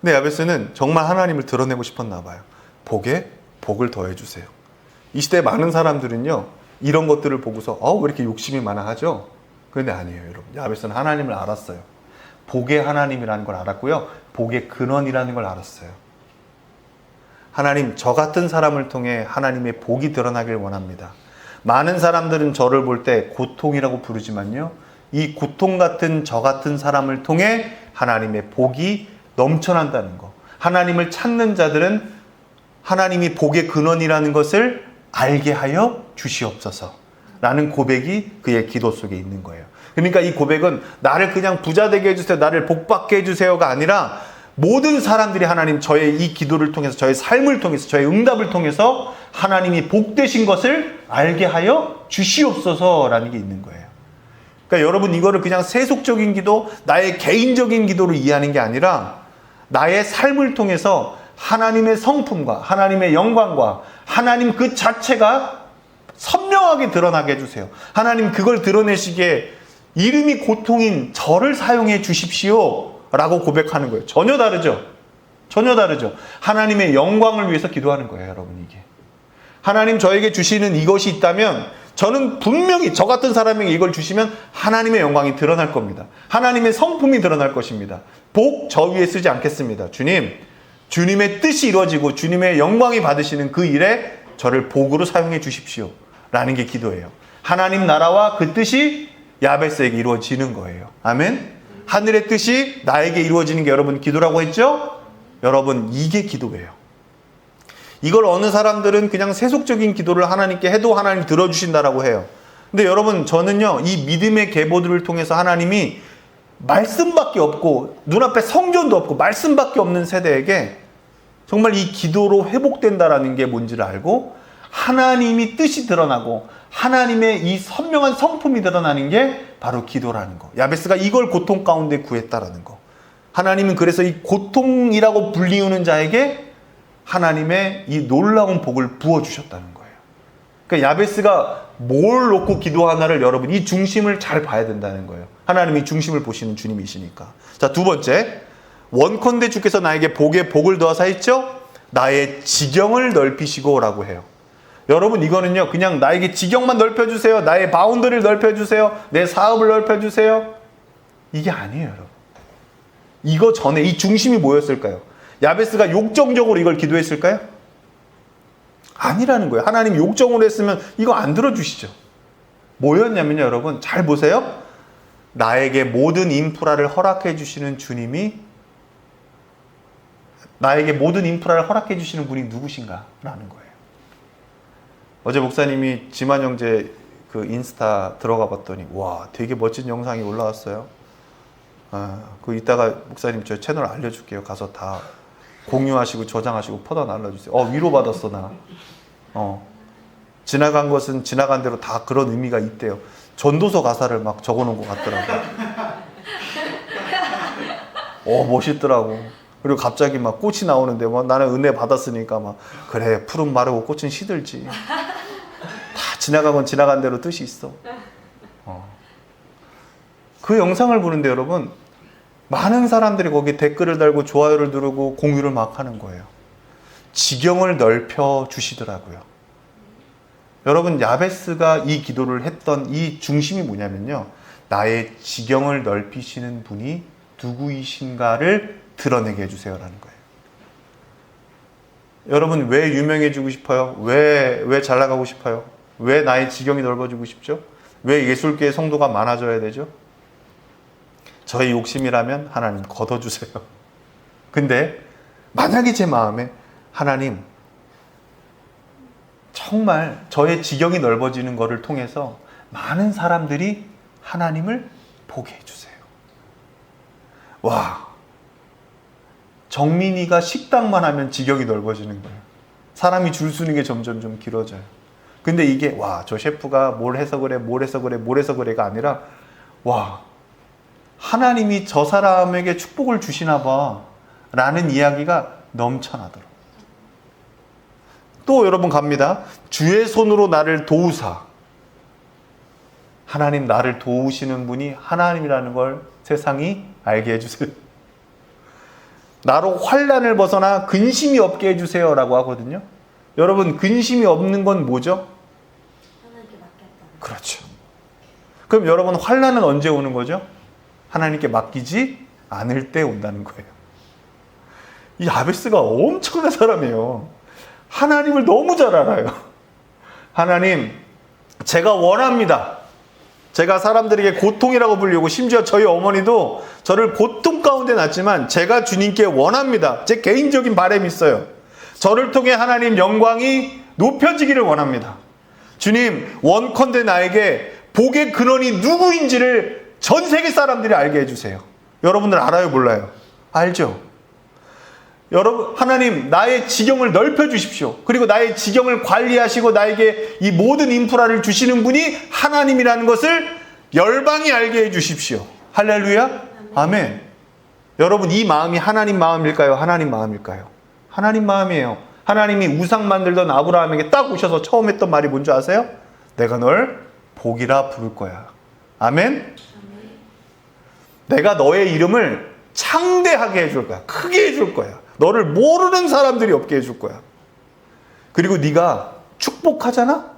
Speaker 1: 근데 야베스는 정말 하나님을 드러내고 싶었나 봐요. 복에 복을 더해 주세요. 이 시대 많은 사람들은요. 이런 것들을 보고서 왜 이렇게 욕심이 많아 하죠? 그런데 아니에요, 여러분. 야베스는 하나님을 알았어요. 복의 하나님이라는 걸 알았고요. 복의 근원이라는 걸 알았어요. 하나님, 저 같은 사람을 통해 하나님의 복이 드러나길 원합니다. 많은 사람들은 저를 볼 때 고통이라고 부르지만요. 이 고통 같은 저 같은 사람을 통해 하나님의 복이 넘쳐난다는 거. 하나님을 찾는 자들은 하나님이 복의 근원이라는 것을 알게 하여 주시옵소서. 라는 고백이 그의 기도 속에 있는 거예요. 그러니까 이 고백은 나를 그냥 부자 되게 해주세요. 나를 복받게 해주세요가 아니라 모든 사람들이 하나님 저의 이 기도를 통해서 저의 삶을 통해서 저의 응답을 통해서 하나님이 복되신 것을 알게 하여 주시옵소서라는 게 있는 거예요. 그러니까 여러분 이거를 그냥 세속적인 기도, 나의 개인적인 기도로 이해하는 게 아니라 나의 삶을 통해서 하나님의 성품과 하나님의 영광과 하나님 그 자체가 선명하게 드러나게 해주세요. 하나님 그걸 드러내시기에 이름이 고통인 저를 사용해 주십시오 라고 고백하는 거예요. 전혀 다르죠. 전혀 다르죠. 하나님의 영광을 위해서 기도하는 거예요, 여러분. 이게 하나님 저에게 주시는 이것이 있다면 저는 분명히 저 같은 사람에게 이걸 주시면 하나님의 영광이 드러날 겁니다. 하나님의 성품이 드러날 것입니다. 복 저 위에 쓰지 않겠습니다. 주님의 뜻이 이루어지고 주님의 영광이 받으시는 그 일에 저를 복으로 사용해 주십시오 라는 게 기도예요. 하나님 나라와 그 뜻이 야베스에게 이루어지는 거예요. 아멘. 하늘의 뜻이 나에게 이루어지는 게 여러분 기도라고 했죠? 여러분 이게 기도예요. 이걸 어느 사람들은 그냥 세속적인 기도를 하나님께 해도 하나님 들어주신다라고 해요. 근데 여러분 저는요 이 믿음의 계보들을 통해서 하나님이 말씀밖에 없고 눈앞에 성전도 없고 말씀밖에 없는 세대에게 정말 이 기도로 회복된다라는 게 뭔지를 알고 하나님이 뜻이 드러나고 하나님의 이 선명한 성품이 드러나는 게 바로 기도라는 거. 야베스가 이걸 고통 가운데 구했다라는 거. 하나님은 그래서 이 고통이라고 불리우는 자에게 하나님의 이 놀라운 복을 부어주셨다는 거예요. 그러니까 야베스가 뭘 놓고 기도하나를 여러분 이 중심을 잘 봐야 된다는 거예요. 하나님이 중심을 보시는 주님이시니까. 자, 두 번째, 원컨대 주께서 나에게 복에 복을 더하사 했죠? 나의 지경을 넓히시고 라고 해요. 여러분 이거는요 그냥 나에게 지경만 넓혀주세요, 나의 바운더리를 넓혀주세요, 내 사업을 넓혀주세요, 이게 아니에요. 여러분 이거 전에 이 중심이 뭐였을까요? 야베스가 욕정적으로 이걸 기도했을까요? 아니라는 거예요. 하나님 욕정으로 했으면 이거 안 들어주시죠. 뭐였냐면요 여러분 잘 보세요. 나에게 모든 인프라를 허락해 주시는 주님이, 나에게 모든 인프라를 허락해 주시는 분이 누구신가 라는 거예요. 어제 목사님이 지만 형제 그 인스타 들어가 봤더니 와 되게 멋진 영상이 올라왔어요. 그 이따가 목사님 저 채널 알려줄게요. 가서 다 공유하시고 저장하시고 퍼다 날라주세요. 위로받았어 나. 지나간 것은 지나간 대로 다 그런 의미가 있대요. 전도서 가사를 막 적어놓은 것 같더라고요. 멋있더라고. 그리고 갑자기 막 꽃이 나오는데 뭐 나는 은혜 받았으니까 막 그래 푸른 마르고 꽃은 시들지. 다 지나간 건 지나간 대로 뜻이 있어. 그 영상을 보는데 여러분 많은 사람들이 거기 댓글을 달고 좋아요를 누르고 공유를 막 하는 거예요. 지경을 넓혀 주시더라고요. 여러분 야베스가 이 기도를 했던 이 중심이 뭐냐면요. 나의 지경을 넓히시는 분이 누구이신가를 드러내게 해주세요라는 거예요. 여러분 왜 유명해지고 싶어요? 왜 잘 나가고 싶어요? 왜 나의 지경이 넓어지고 싶죠? 왜 예술계의 성도가 많아져야 되죠? 저의 욕심이라면 하나님 걷어주세요. 근데 만약에 제 마음에 하나님 정말 저의 지경이 넓어지는 것을 통해서 많은 사람들이 하나님을 보게 해주세요. 와, 정민이가 식당만 하면 지경이 넓어지는 거예요. 사람이 줄 서는 게 점점 좀 길어져요. 근데 이게 와, 저 셰프가 뭘 해서 그래, 뭘 해서 그래, 뭘 해서 그래가 아니라 와, 하나님이 저 사람에게 축복을 주시나 봐 라는 이야기가 넘쳐나더라고요. 또 여러분 갑니다. 주의 손으로 나를 도우사. 하나님 나를 도우시는 분이 하나님이라는 걸 세상이 알게 해주세요. 나로 환난을 벗어나 근심이 없게 해주세요 라고 하거든요. 여러분 근심이 없는 건 뭐죠?
Speaker 2: 하나님께 맡겼다.
Speaker 1: 그렇죠. 그럼 여러분 환난은 언제 오는 거죠? 하나님께 맡기지 않을 때 온다는 거예요. 이 야베스가 엄청난 사람이에요. 하나님을 너무 잘 알아요. 하나님, 제가 원합니다. 제가 사람들에게 고통이라고 불리고 심지어 저희 어머니도 저를 고통 가운데 낳았지만 제가 주님께 원합니다. 제 개인적인 바람이 있어요. 저를 통해 하나님 영광이 높여지기를 원합니다. 주님, 원컨대 나에게 복의 근원이 누구인지를 전 세계 사람들이 알게 해주세요. 여러분들 알아요, 몰라요? 알죠? 여러분, 하나님 나의 지경을 넓혀 주십시오. 그리고 나의 지경을 관리하시고 나에게 이 모든 인프라를 주시는 분이 하나님이라는 것을 열방이 알게 해주십시오. 할렐루야. 아멘. 여러분, 이 마음이 하나님 마음일까요? 하나님 마음일까요? 하나님 마음이에요. 하나님이 우상 만들던 아브라함에게 딱 오셔서 처음 했던 말이 뭔지 아세요? 내가 널 복이라 부를 거야. 아멘. 내가 너의 이름을 창대하게 해줄 거야. 크게 해줄 거야. 너를 모르는 사람들이 없게 해줄 거야. 그리고 네가 축복하잖아?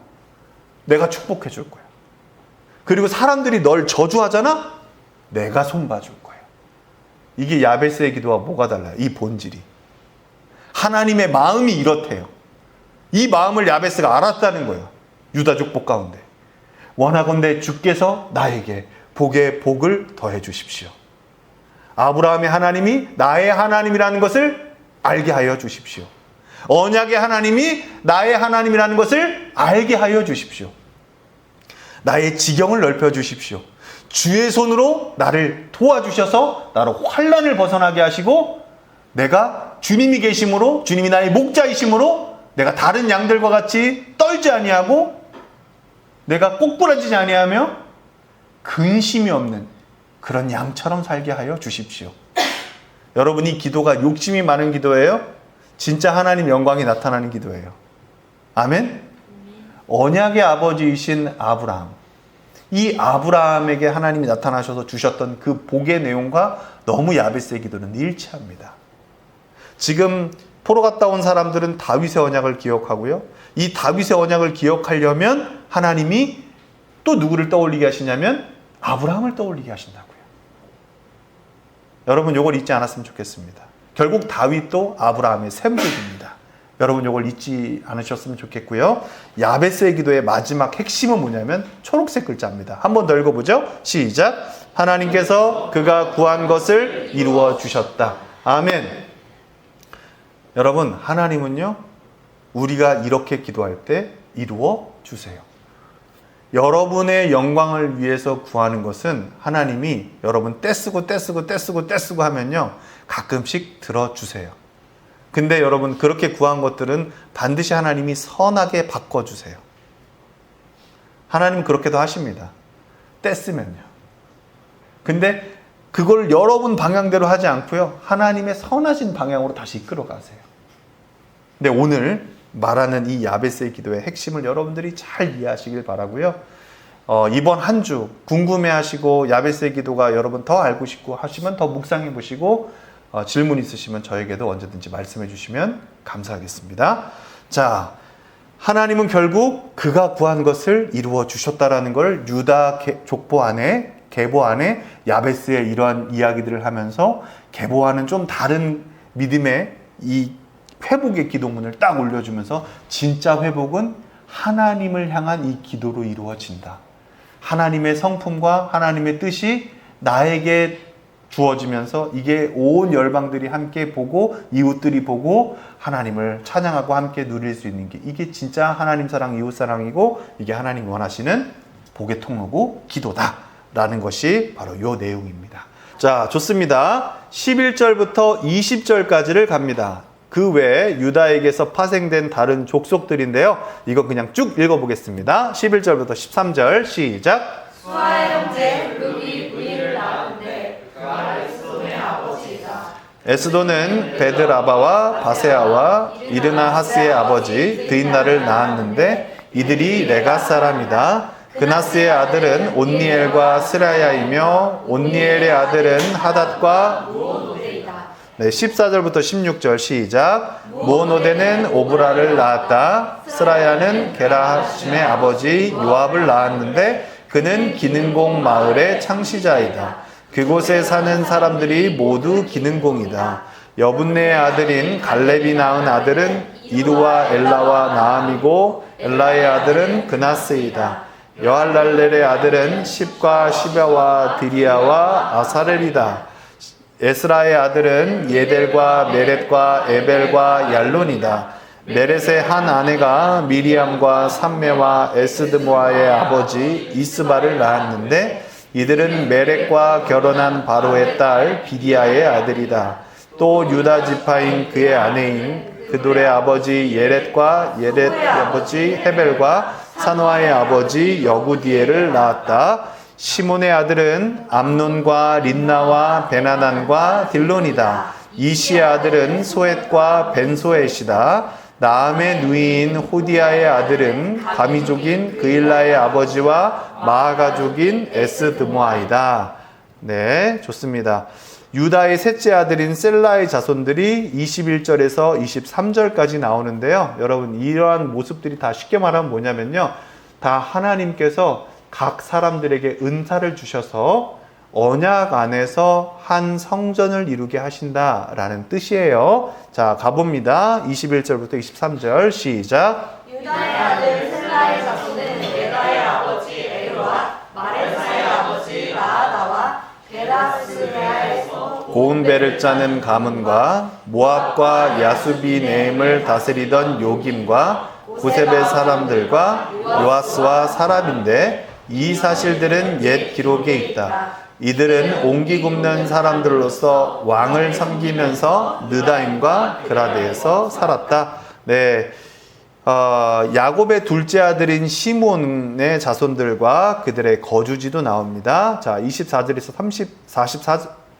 Speaker 1: 내가 축복해 줄 거야. 그리고 사람들이 널 저주하잖아? 내가 손봐줄 거야. 이게 야베스의 기도와 뭐가 달라요? 이 본질이. 하나님의 마음이 이렇대요. 이 마음을 야베스가 알았다는 거예요. 유다 족복 가운데. 원하건대 주께서 나에게 복에 복을 더해 주십시오. 아브라함의 하나님이 나의 하나님이라는 것을 알게 하여 주십시오. 언약의 하나님이 나의 하나님이라는 것을 알게 하여 주십시오. 나의 지경을 넓혀 주십시오. 주의 손으로 나를 도와주셔서 나로 환난을 벗어나게 하시고, 내가 주님이 계심으로, 주님이 나의 목자이심으로 내가 다른 양들과 같이 떨지 아니하고 내가 꼬꾸라지지 아니하며 근심이 없는 그런 양처럼 살게 하여 주십시오. 여러분, 이 기도가 욕심이 많은 기도예요? 진짜 하나님 영광이 나타나는 기도예요. 아멘? 언약의 아버지이신 아브라함, 이 아브라함에게 하나님이 나타나셔서 주셨던 그 복의 내용과 너무 야베스의 기도는 일치합니다. 지금 포로 갔다 온 사람들은 다윗의 언약을 기억하고요. 이 다윗의 언약을 기억하려면 하나님이 또 누구를 떠올리게 하시냐면 아브라함을 떠올리게 하신다고요. 여러분, 이걸 잊지 않았으면 좋겠습니다. 결국 다윗도 아브라함의 샘족입니다. 여러분, 이걸 잊지 않으셨으면 좋겠고요. 야베스의 기도의 마지막 핵심은 뭐냐면 초록색 글자입니다. 한 번 더 읽어보죠. 시작. 하나님께서 그가 구한 것을 이루어 주셨다. 아멘. 여러분, 하나님은요, 우리가 이렇게 기도할 때 이루어 주세요. 여러분의 영광을 위해서 구하는 것은 하나님이 여러분 떼쓰고 하면요, 가끔씩 들어주세요. 근데 여러분, 그렇게 구한 것들은 반드시 하나님이 선하게 바꿔주세요. 하나님 그렇게도 하십니다. 떼쓰면요. 근데 그걸 여러분 방향대로 하지 않고요, 하나님의 선하신 방향으로 다시 이끌어 가세요. 근데 오늘 말하는 이 야베스의 기도의 핵심을 여러분들이 잘 이해하시길 바라고요. 이번 한 주 궁금해하시고 야베스의 기도가 여러분 더 알고 싶고 하시면 더 묵상해 보시고, 질문 있으시면 저에게도 언제든지 말씀해 주시면 감사하겠습니다. 자, 하나님은 결국 그가 구한 것을 이루어 주셨다라는 걸 유다 족보 안에, 계보 안에 야베스의 이러한 이야기들을 하면서 계보와는 좀 다른 믿음의 이 회복의 기도문을 딱 올려주면서 진짜 회복은 하나님을 향한 이 기도로 이루어진다. 하나님의 성품과 하나님의 뜻이 나에게 주어지면서 이게 온 열방들이 함께 보고 이웃들이 보고 하나님을 찬양하고 함께 누릴 수 있는 게, 이게 진짜 하나님 사랑, 이웃 사랑이고 이게 하나님 원하시는 복의 통로고 기도다라는 것이 바로 이 내용입니다. 자, 좋습니다. 11절부터 20절까지를 갑니다. 그 외에 유다에게서 파생된 다른 족속들인데요. 이거 그냥 쭉 읽어보겠습니다. 11절부터 13절 시작.
Speaker 2: 수아의 형제 블룩이 부인을 낳았는데 그가 에스돈의 아버지이다.
Speaker 1: 에스돈은 베드라바와 바세아와 이르나하스의 아버지 드인나를 낳았는데 이들이 레가 사람이다. 그나스의 아들은 온니엘과 스라야이며 온니엘의 아들은 하닷과 네, 14절부터 16절 시작. 무오노데는 오브라를 낳았다. 스라야는 게라하심의 아버지 요압을 낳았는데 그는 기능공 마을의 창시자이다. 그곳에 사는 사람들이 모두 기능공이다. 여분네의 아들인 갈렙이 낳은 아들은 이루와 엘라와 나암이고 엘라의 아들은 그나스이다. 여할랄렐의 아들은 십과 시바와 드리아와 아사렐이다. 에스라의 아들은 예델과 메렛과 에벨과 얄론이다. 메렛의 한 아내가 미리암과 삼메와 에스드모아의 아버지 이스바를 낳았는데 이들은 메렛과 결혼한 바로의 딸 비디아의 아들이다. 또 유다 지파인 그의 아내인 그돌의 아버지 예렛과 예렛의 아버지 헤벨과 사노아의 아버지 여구디엘을 낳았다. 시몬의 아들은 암논과 린나와 베나단과 딜론이다. 이시의 아들은 소엣과 벤소엣이다. 나암의 누이인 호디아의 아들은 가미족인 그일라의 아버지와 마아가족인 에스드모아이다. 네, 좋습니다. 유다의 셋째 아들인 셀라의 자손들이 21절에서 23절까지 나오는데요. 여러분, 이러한 모습들이 다 쉽게 말하면 뭐냐면요, 다 하나님께서 각 사람들에게 은사를 주셔서 언약 안에서 한 성전을 이루게 하신다라는 뜻이에요. 자, 가봅니다. 21절부터 23절 시작.
Speaker 2: 유다의 아들 셀라의 자손은 베다의 아버지 에르와 마레사의 아버지 나아다와 베라스레아에서
Speaker 1: 고운배를 짜는 가문과 모압과 야수비네임을 다스리던 요김과 구세벨 사람들과 요아스와 사람인데, 이 사실들은 옛 기록에 있다. 이들은 옹기 굽는 사람들로서 왕을 섬기면서 느다임과 그라데에서 살았다. 네, 야곱의 둘째 아들인 시몬의 자손들과 그들의 거주지도 나옵니다. 자, 24절에서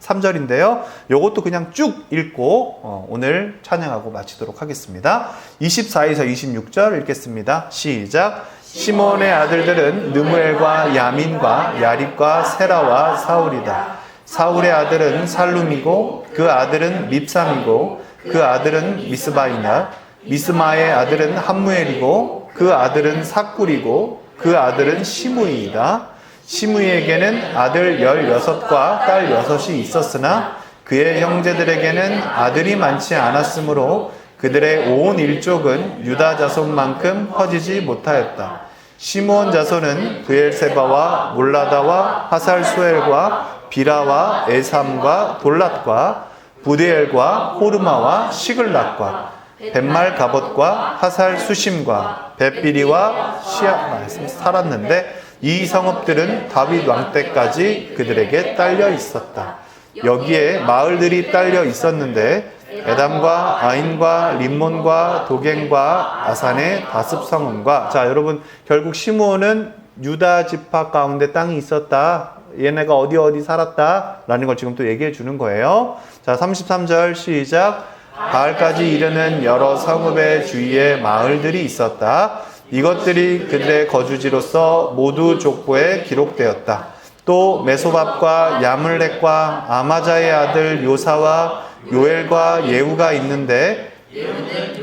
Speaker 1: 43절인데요. 이것도 그냥 쭉 읽고 오늘 찬양하고 마치도록 하겠습니다. 24에서 26절 읽겠습니다. 시작. 시몬의 아들들은 느무엘과 야민과 야립과 세라와 사울이다. 사울의 아들은 살룸이고 그 아들은 밉삼이고 그 아들은 미스바이나. 미스마의 아들은 함무엘이고 그 아들은 삭굴이고 그 아들은 시므이이다. 시므이에게는 아들 16과 딸 6이 있었으나 그의 형제들에게는 아들이 많지 않았으므로 그들의 온 일족은 유다 자손만큼 퍼지지 못하였다. 시므온 자손은 브엘세바와 몰라다와 하살수엘과 비라와 에삼과 돌랏과 부데엘과 호르마와 시글락과 벳말 가봇과 하살 수심과 벳비리와 시아가 살았는데, 이 성읍들은 다윗 왕 때까지 그들에게 딸려 있었다. 여기에 마을들이 딸려 있었는데 에담과 아인과 림몬과 도겐과 아산의 다습 성읍과. 자, 여러분, 결국 시므온은 유다 지파 가운데 땅이 있었다. 얘네가 어디 살았다 라는 걸 지금 또 얘기해 주는 거예요. 자, 33절 시작. 바알까지 이르는 여러 성읍의 주위에 마을들이 있었다. 이것들이 그들의 거주지로서 모두 족보에 기록되었다. 또 메소밥과 야물렉과 아마자의 아들 요사와 요엘과 예후가 있는데,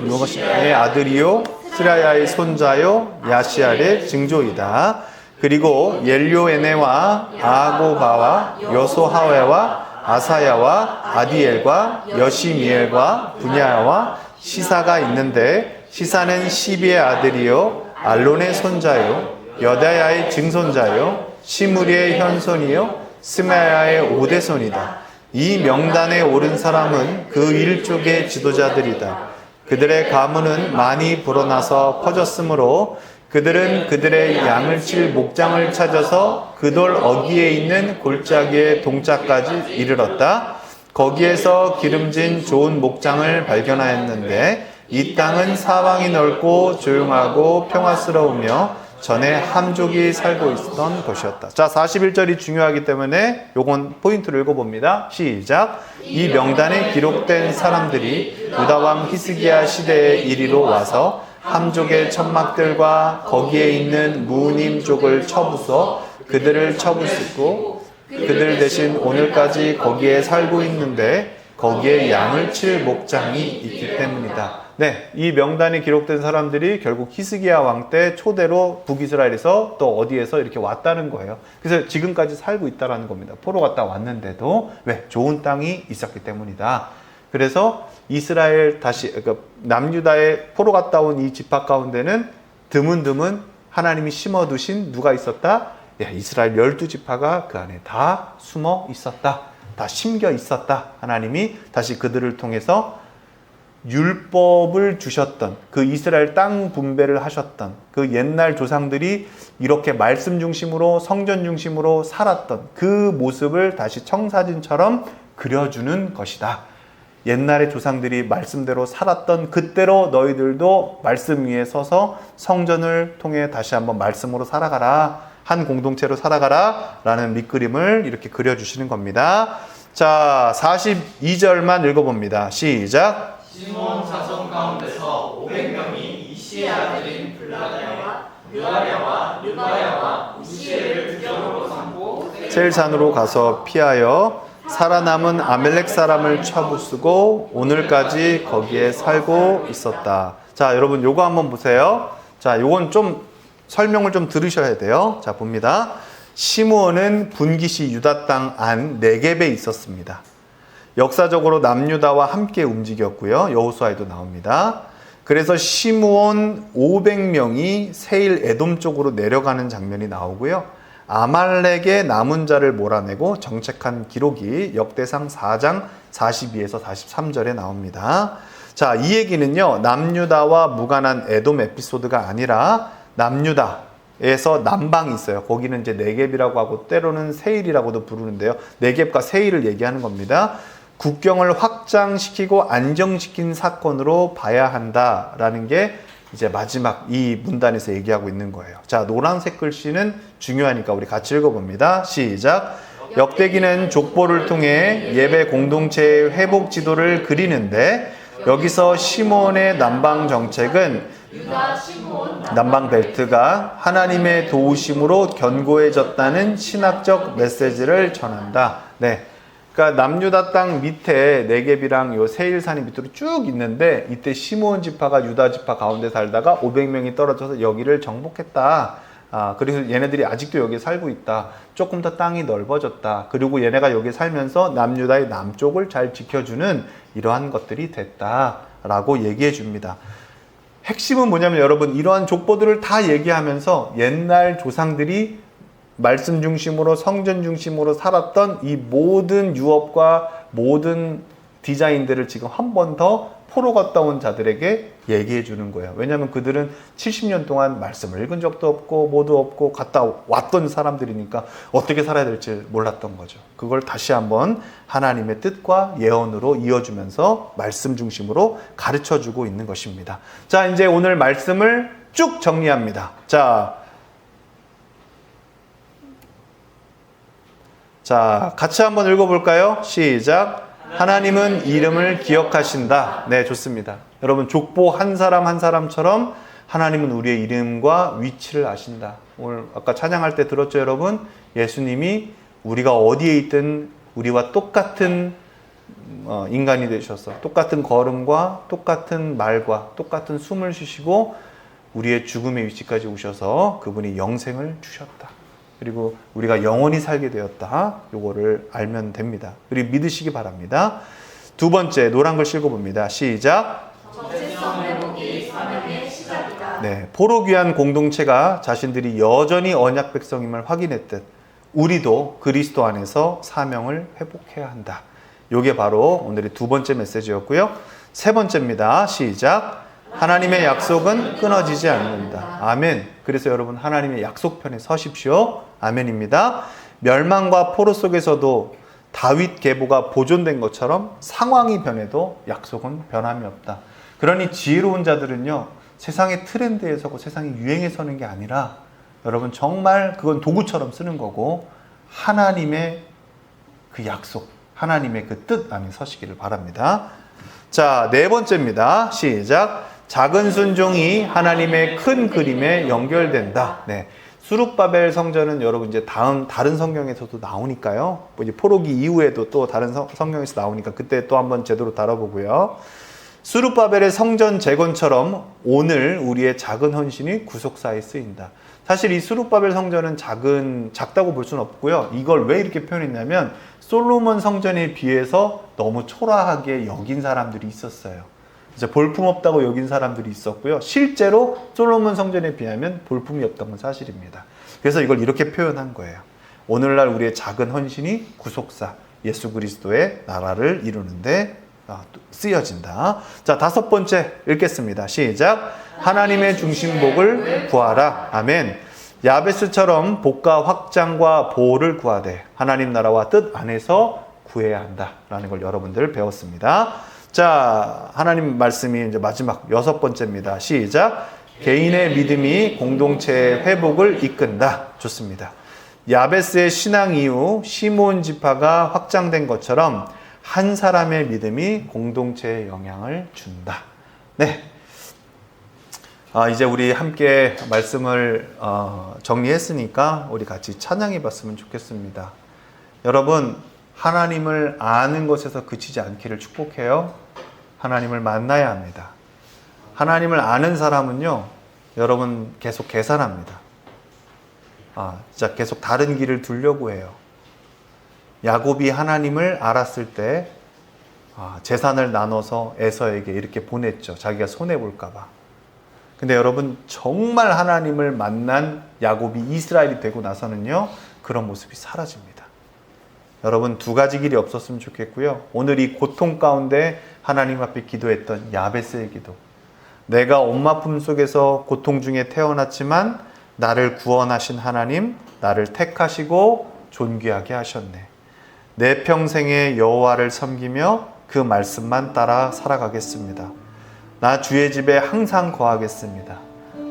Speaker 1: 요것의 아들이요 스라야의 손자요 야시알의 증조이다. 그리고 옐료에네와 아고바와 여소하웨와 아사야와 아디엘과 여시미엘과 분야와 시사가 있는데, 시사는 시비의 아들이요 알론의 손자요 여다야의 증손자요 시무리의 현손이요 스메야의 오대손이다. 이 명단에 오른 사람은 그 일족의 지도자들이다. 그들의 가문은 많이 불어나서 퍼졌으므로 그들은 그들의 양을 칠 목장을 찾아서 그 돌 어귀에 있는 골짜기의 동짝까지 이르렀다. 거기에서 기름진 좋은 목장을 발견하였는데, 이 땅은 사방이 넓고 조용하고 평화스러우며 전에 함족이 살고 있었던 곳이었다. 자, 41절이 중요하기 때문에 요건 포인트를 읽어봅니다. 시작. 이 명단에 기록된 사람들이 유다왕 히스기야 시대에 이리로 와서 함족의 천막들과 거기에 있는 무님족을 쳐부숴 그들을 쳐부수고 그들 대신 오늘까지 거기에 살고 있는데 거기에 양을 칠 목장이 있기 때문이다. 네, 이 명단에 기록된 사람들이 결국 히스기야 왕 때 초대로 북이스라엘에서 또 어디에서 이렇게 왔다는 거예요. 그래서 지금까지 살고 있다는 겁니다. 포로 갔다 왔는데도 왜? 좋은 땅이 있었기 때문이다. 그래서 이스라엘 그러니까 남유다에 포로 갔다 온 이 지파 가운데는 드문드문 하나님이 심어두신 누가 있었다? 이스라엘 12지파가 그 안에 다 숨어 있었다. 다 심겨 있었다. 하나님이 다시 그들을 통해서 율법을 주셨던, 그 이스라엘 땅 분배를 하셨던 그 옛날 조상들이 이렇게 말씀 중심으로 성전 중심으로 살았던 그 모습을 다시 청사진처럼 그려주는 것이다. 옛날의 조상들이 말씀대로 살았던 그때로 너희들도 말씀 위에 서서 성전을 통해 다시 한번 말씀으로 살아가라 한 공동체로 살아가라 라는 밑그림을 이렇게 그려주시는 겁니다. 자, 42절만 읽어봅니다. 시작.
Speaker 3: 시몬 자손 가운데서 500명이 이시의 아들인 블라다와 느아랴와 르바야와 우시엘을 주적으로 삼고
Speaker 1: 셀산으로 가서 피하여 살아남은 아멜렉 사람을 쳐부수고 오늘까지 거기에 살고 있었다. 자, 여러분 요거 한번 보세요. 자, 요건 좀 설명을 좀 들으셔야 돼요. 자, 봅니다. 시므온은 분기시 유다 땅 안 네겝에 있었습니다. 역사적으로 남유다와 함께 움직였고요. 여호수아에도 나옵니다. 그래서 시므온 500명이 세일 에돔 쪽으로 내려가는 장면이 나오고요. 아말렉의 남은 자를 몰아내고 정책한 기록이 역대상 4장 42에서 43절에 나옵니다. 자, 이 얘기는요, 남유다와 무관한 에돔 에피소드가 아니라 남유다에서 남방이 있어요. 거기는 이제 네겝이라고 하고 때로는 세일이라고도 부르는데요. 네겝과 세일을 얘기하는 겁니다. 국경을 확장시키고 안정시킨 사건으로 봐야 한다라는 게 이제 마지막 이 문단에서 얘기하고 있는 거예요. 자, 노란색 글씨는 중요하니까 우리 같이 읽어봅니다. 시작. 역대기는 족보를 통해 예배 공동체의 회복 지도를 그리는데 여기서 시몬의 남방 정책은 남방 벨트가 하나님의 도우심으로 견고해졌다는 신학적 메시지를 전한다. 네. 그러니까 남유다 땅 밑에 네겝이랑 요 세일산이 밑으로 쭉 있는데 이때 시므온 지파가 유다 지파 가운데 살다가 500명이 떨어져서 여기를 정복했다. 그래서 얘네들이 아직도 여기에 살고 있다. 조금 더 땅이 넓어졌다. 그리고 얘네가 여기 살면서 남유다의 남쪽을 잘 지켜주는 이러한 것들이 됐다라고 얘기해 줍니다. 핵심은 뭐냐면 여러분, 이러한 족보들을 다 얘기하면서 옛날 조상들이 말씀 중심으로 성전 중심으로 살았던 이 모든 유업과 모든 디자인들을 지금 한 번 더 포로 갔다 온 자들에게 얘기해 주는 거예요. 왜냐하면 그들은 70년 동안 말씀을 읽은 적도 없고 뭐도 없고 갔다 왔던 사람들이니까 어떻게 살아야 될지 몰랐던 거죠. 그걸 다시 한번 하나님의 뜻과 예언으로 이어주면서 말씀 중심으로 가르쳐 주고 있는 것입니다. 자, 이제 오늘 말씀을 쭉 정리합니다. 자, 같이 한번 읽어볼까요? 시작. 하나님은 이름을 기억하신다. 네, 좋습니다. 여러분, 족보 한 사람 한 사람처럼 하나님은 우리의 이름과 위치를 아신다. 오늘 아까 찬양할 때 들었죠, 여러분? 예수님이 우리가 어디에 있든 우리와 똑같은 인간이 되셔서 똑같은 걸음과 똑같은 말과 똑같은 숨을 쉬시고 우리의 죽음의 위치까지 오셔서 그분이 영생을 주셨다. 그리고 우리가 영원히 살게 되었다. 요거를 알면 됩니다. 그리고 믿으시기 바랍니다. 두 번째, 노란 글 읽어봅니다. 시작.
Speaker 2: 정체성 회복이 사명의 시작이다.
Speaker 1: 네, 포로 귀한 공동체가 자신들이 여전히 언약 백성임을 확인했듯 우리도 그리스도 안에서 사명을 회복해야 한다. 요게 바로 오늘의 두 번째 메시지였고요. 세 번째입니다. 시작. 하나님의 약속은 끊어지지 않는다. 아멘. 그래서 여러분, 하나님의 약속편에 서십시오. 아멘입니다. 멸망과 포로 속에서도 다윗 계보가 보존된 것처럼 상황이 변해도 약속은 변함이 없다. 그러니 지혜로운 자들은요, 세상의 트렌드에 서고 세상의 유행에 서는 게 아니라 여러분, 정말 그건 도구처럼 쓰는 거고 하나님의 그 약속, 하나님의 그 뜻 안에 서시기를 바랍니다. 자, 네 번째입니다. 시작. 작은 순종이 하나님의 큰 그림에 연결된다. 네. 수룹바벨 성전은 여러분 이제 다른 성경에서도 나오니까요. 이제 포로기 이후에도 또 다른 성경에서 나오니까 그때 또 한번 제대로 다뤄보고요. 수룹바벨의 성전 재건처럼 오늘 우리의 작은 헌신이 구속사에 쓰인다. 사실 이 수룹바벨 성전은 작다고 볼 수는 없고요. 이걸 왜 이렇게 표현했냐면 솔로몬 성전에 비해서 너무 초라하게 여긴 사람들이 있었어요. 이제 볼품없다고 여긴 사람들이 있었고요. 실제로 솔로몬 성전에 비하면 볼품이 없던 건 사실입니다. 그래서 이걸 이렇게 표현한 거예요. 오늘날 우리의 작은 헌신이 구속사, 예수 그리스도의 나라를 이루는데 쓰여진다. 자, 다섯 번째 읽겠습니다. 시작. 하나님의 중심복을 구하라. 아멘. 야베스처럼 복과 확장과 보호를 구하되 하나님 나라와 뜻 안에서 구해야 한다라는 걸 여러분들 배웠습니다. 자, 하나님 말씀이 이제 마지막 여섯 번째입니다. 시작. 개인의 믿음이 공동체의 회복을 이끈다. 좋습니다. 야베스의 신앙 이후 시몬 지파가 확장된 것처럼 한 사람의 믿음이 공동체에 영향을 준다. 네. 이제 우리 함께 말씀을 정리했으니까 우리 같이 찬양해 봤으면 좋겠습니다. 여러분, 하나님을 아는 것에서 그치지 않기를 축복해요. 하나님을 만나야 합니다. 하나님을 아는 사람은요, 여러분 계속 계산합니다. 진짜 계속 다른 길을 두려고 해요. 야곱이 하나님을 알았을 때 재산을 나눠서 에서에게 이렇게 보냈죠. 자기가 손해볼까봐. 근데 여러분, 정말 하나님을 만난 야곱이 이스라엘이 되고 나서는요, 그런 모습이 사라집니다. 여러분, 두 가지 길이 없었으면 좋겠고요. 오늘 이 고통 가운데 하나님 앞에 기도했던 야베스의 기도. 내가 엄마 품속에서 고통 중에 태어났지만 나를 구원하신 하나님, 나를 택하시고 존귀하게 하셨네. 내 평생에 여호와를 섬기며 그 말씀만 따라 살아가겠습니다. 나 주의 집에 항상 거하겠습니다.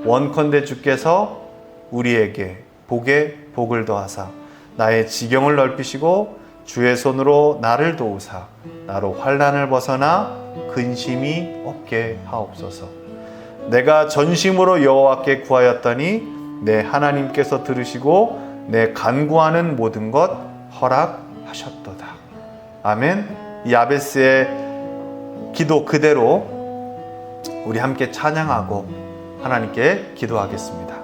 Speaker 1: 원컨대 주께서 우리에게 복에 복을 더하사 나의 지경을 넓히시고 주의 손으로 나를 도우사 나로 환난을 벗어나 근심이 없게 하옵소서. 내가 전심으로 여호와께 구하였더니 내 하나님께서 들으시고 내 간구하는 모든 것 허락하셨도다. 아멘. 이 야베스의 기도 그대로 우리 함께 찬양하고 하나님께 기도하겠습니다.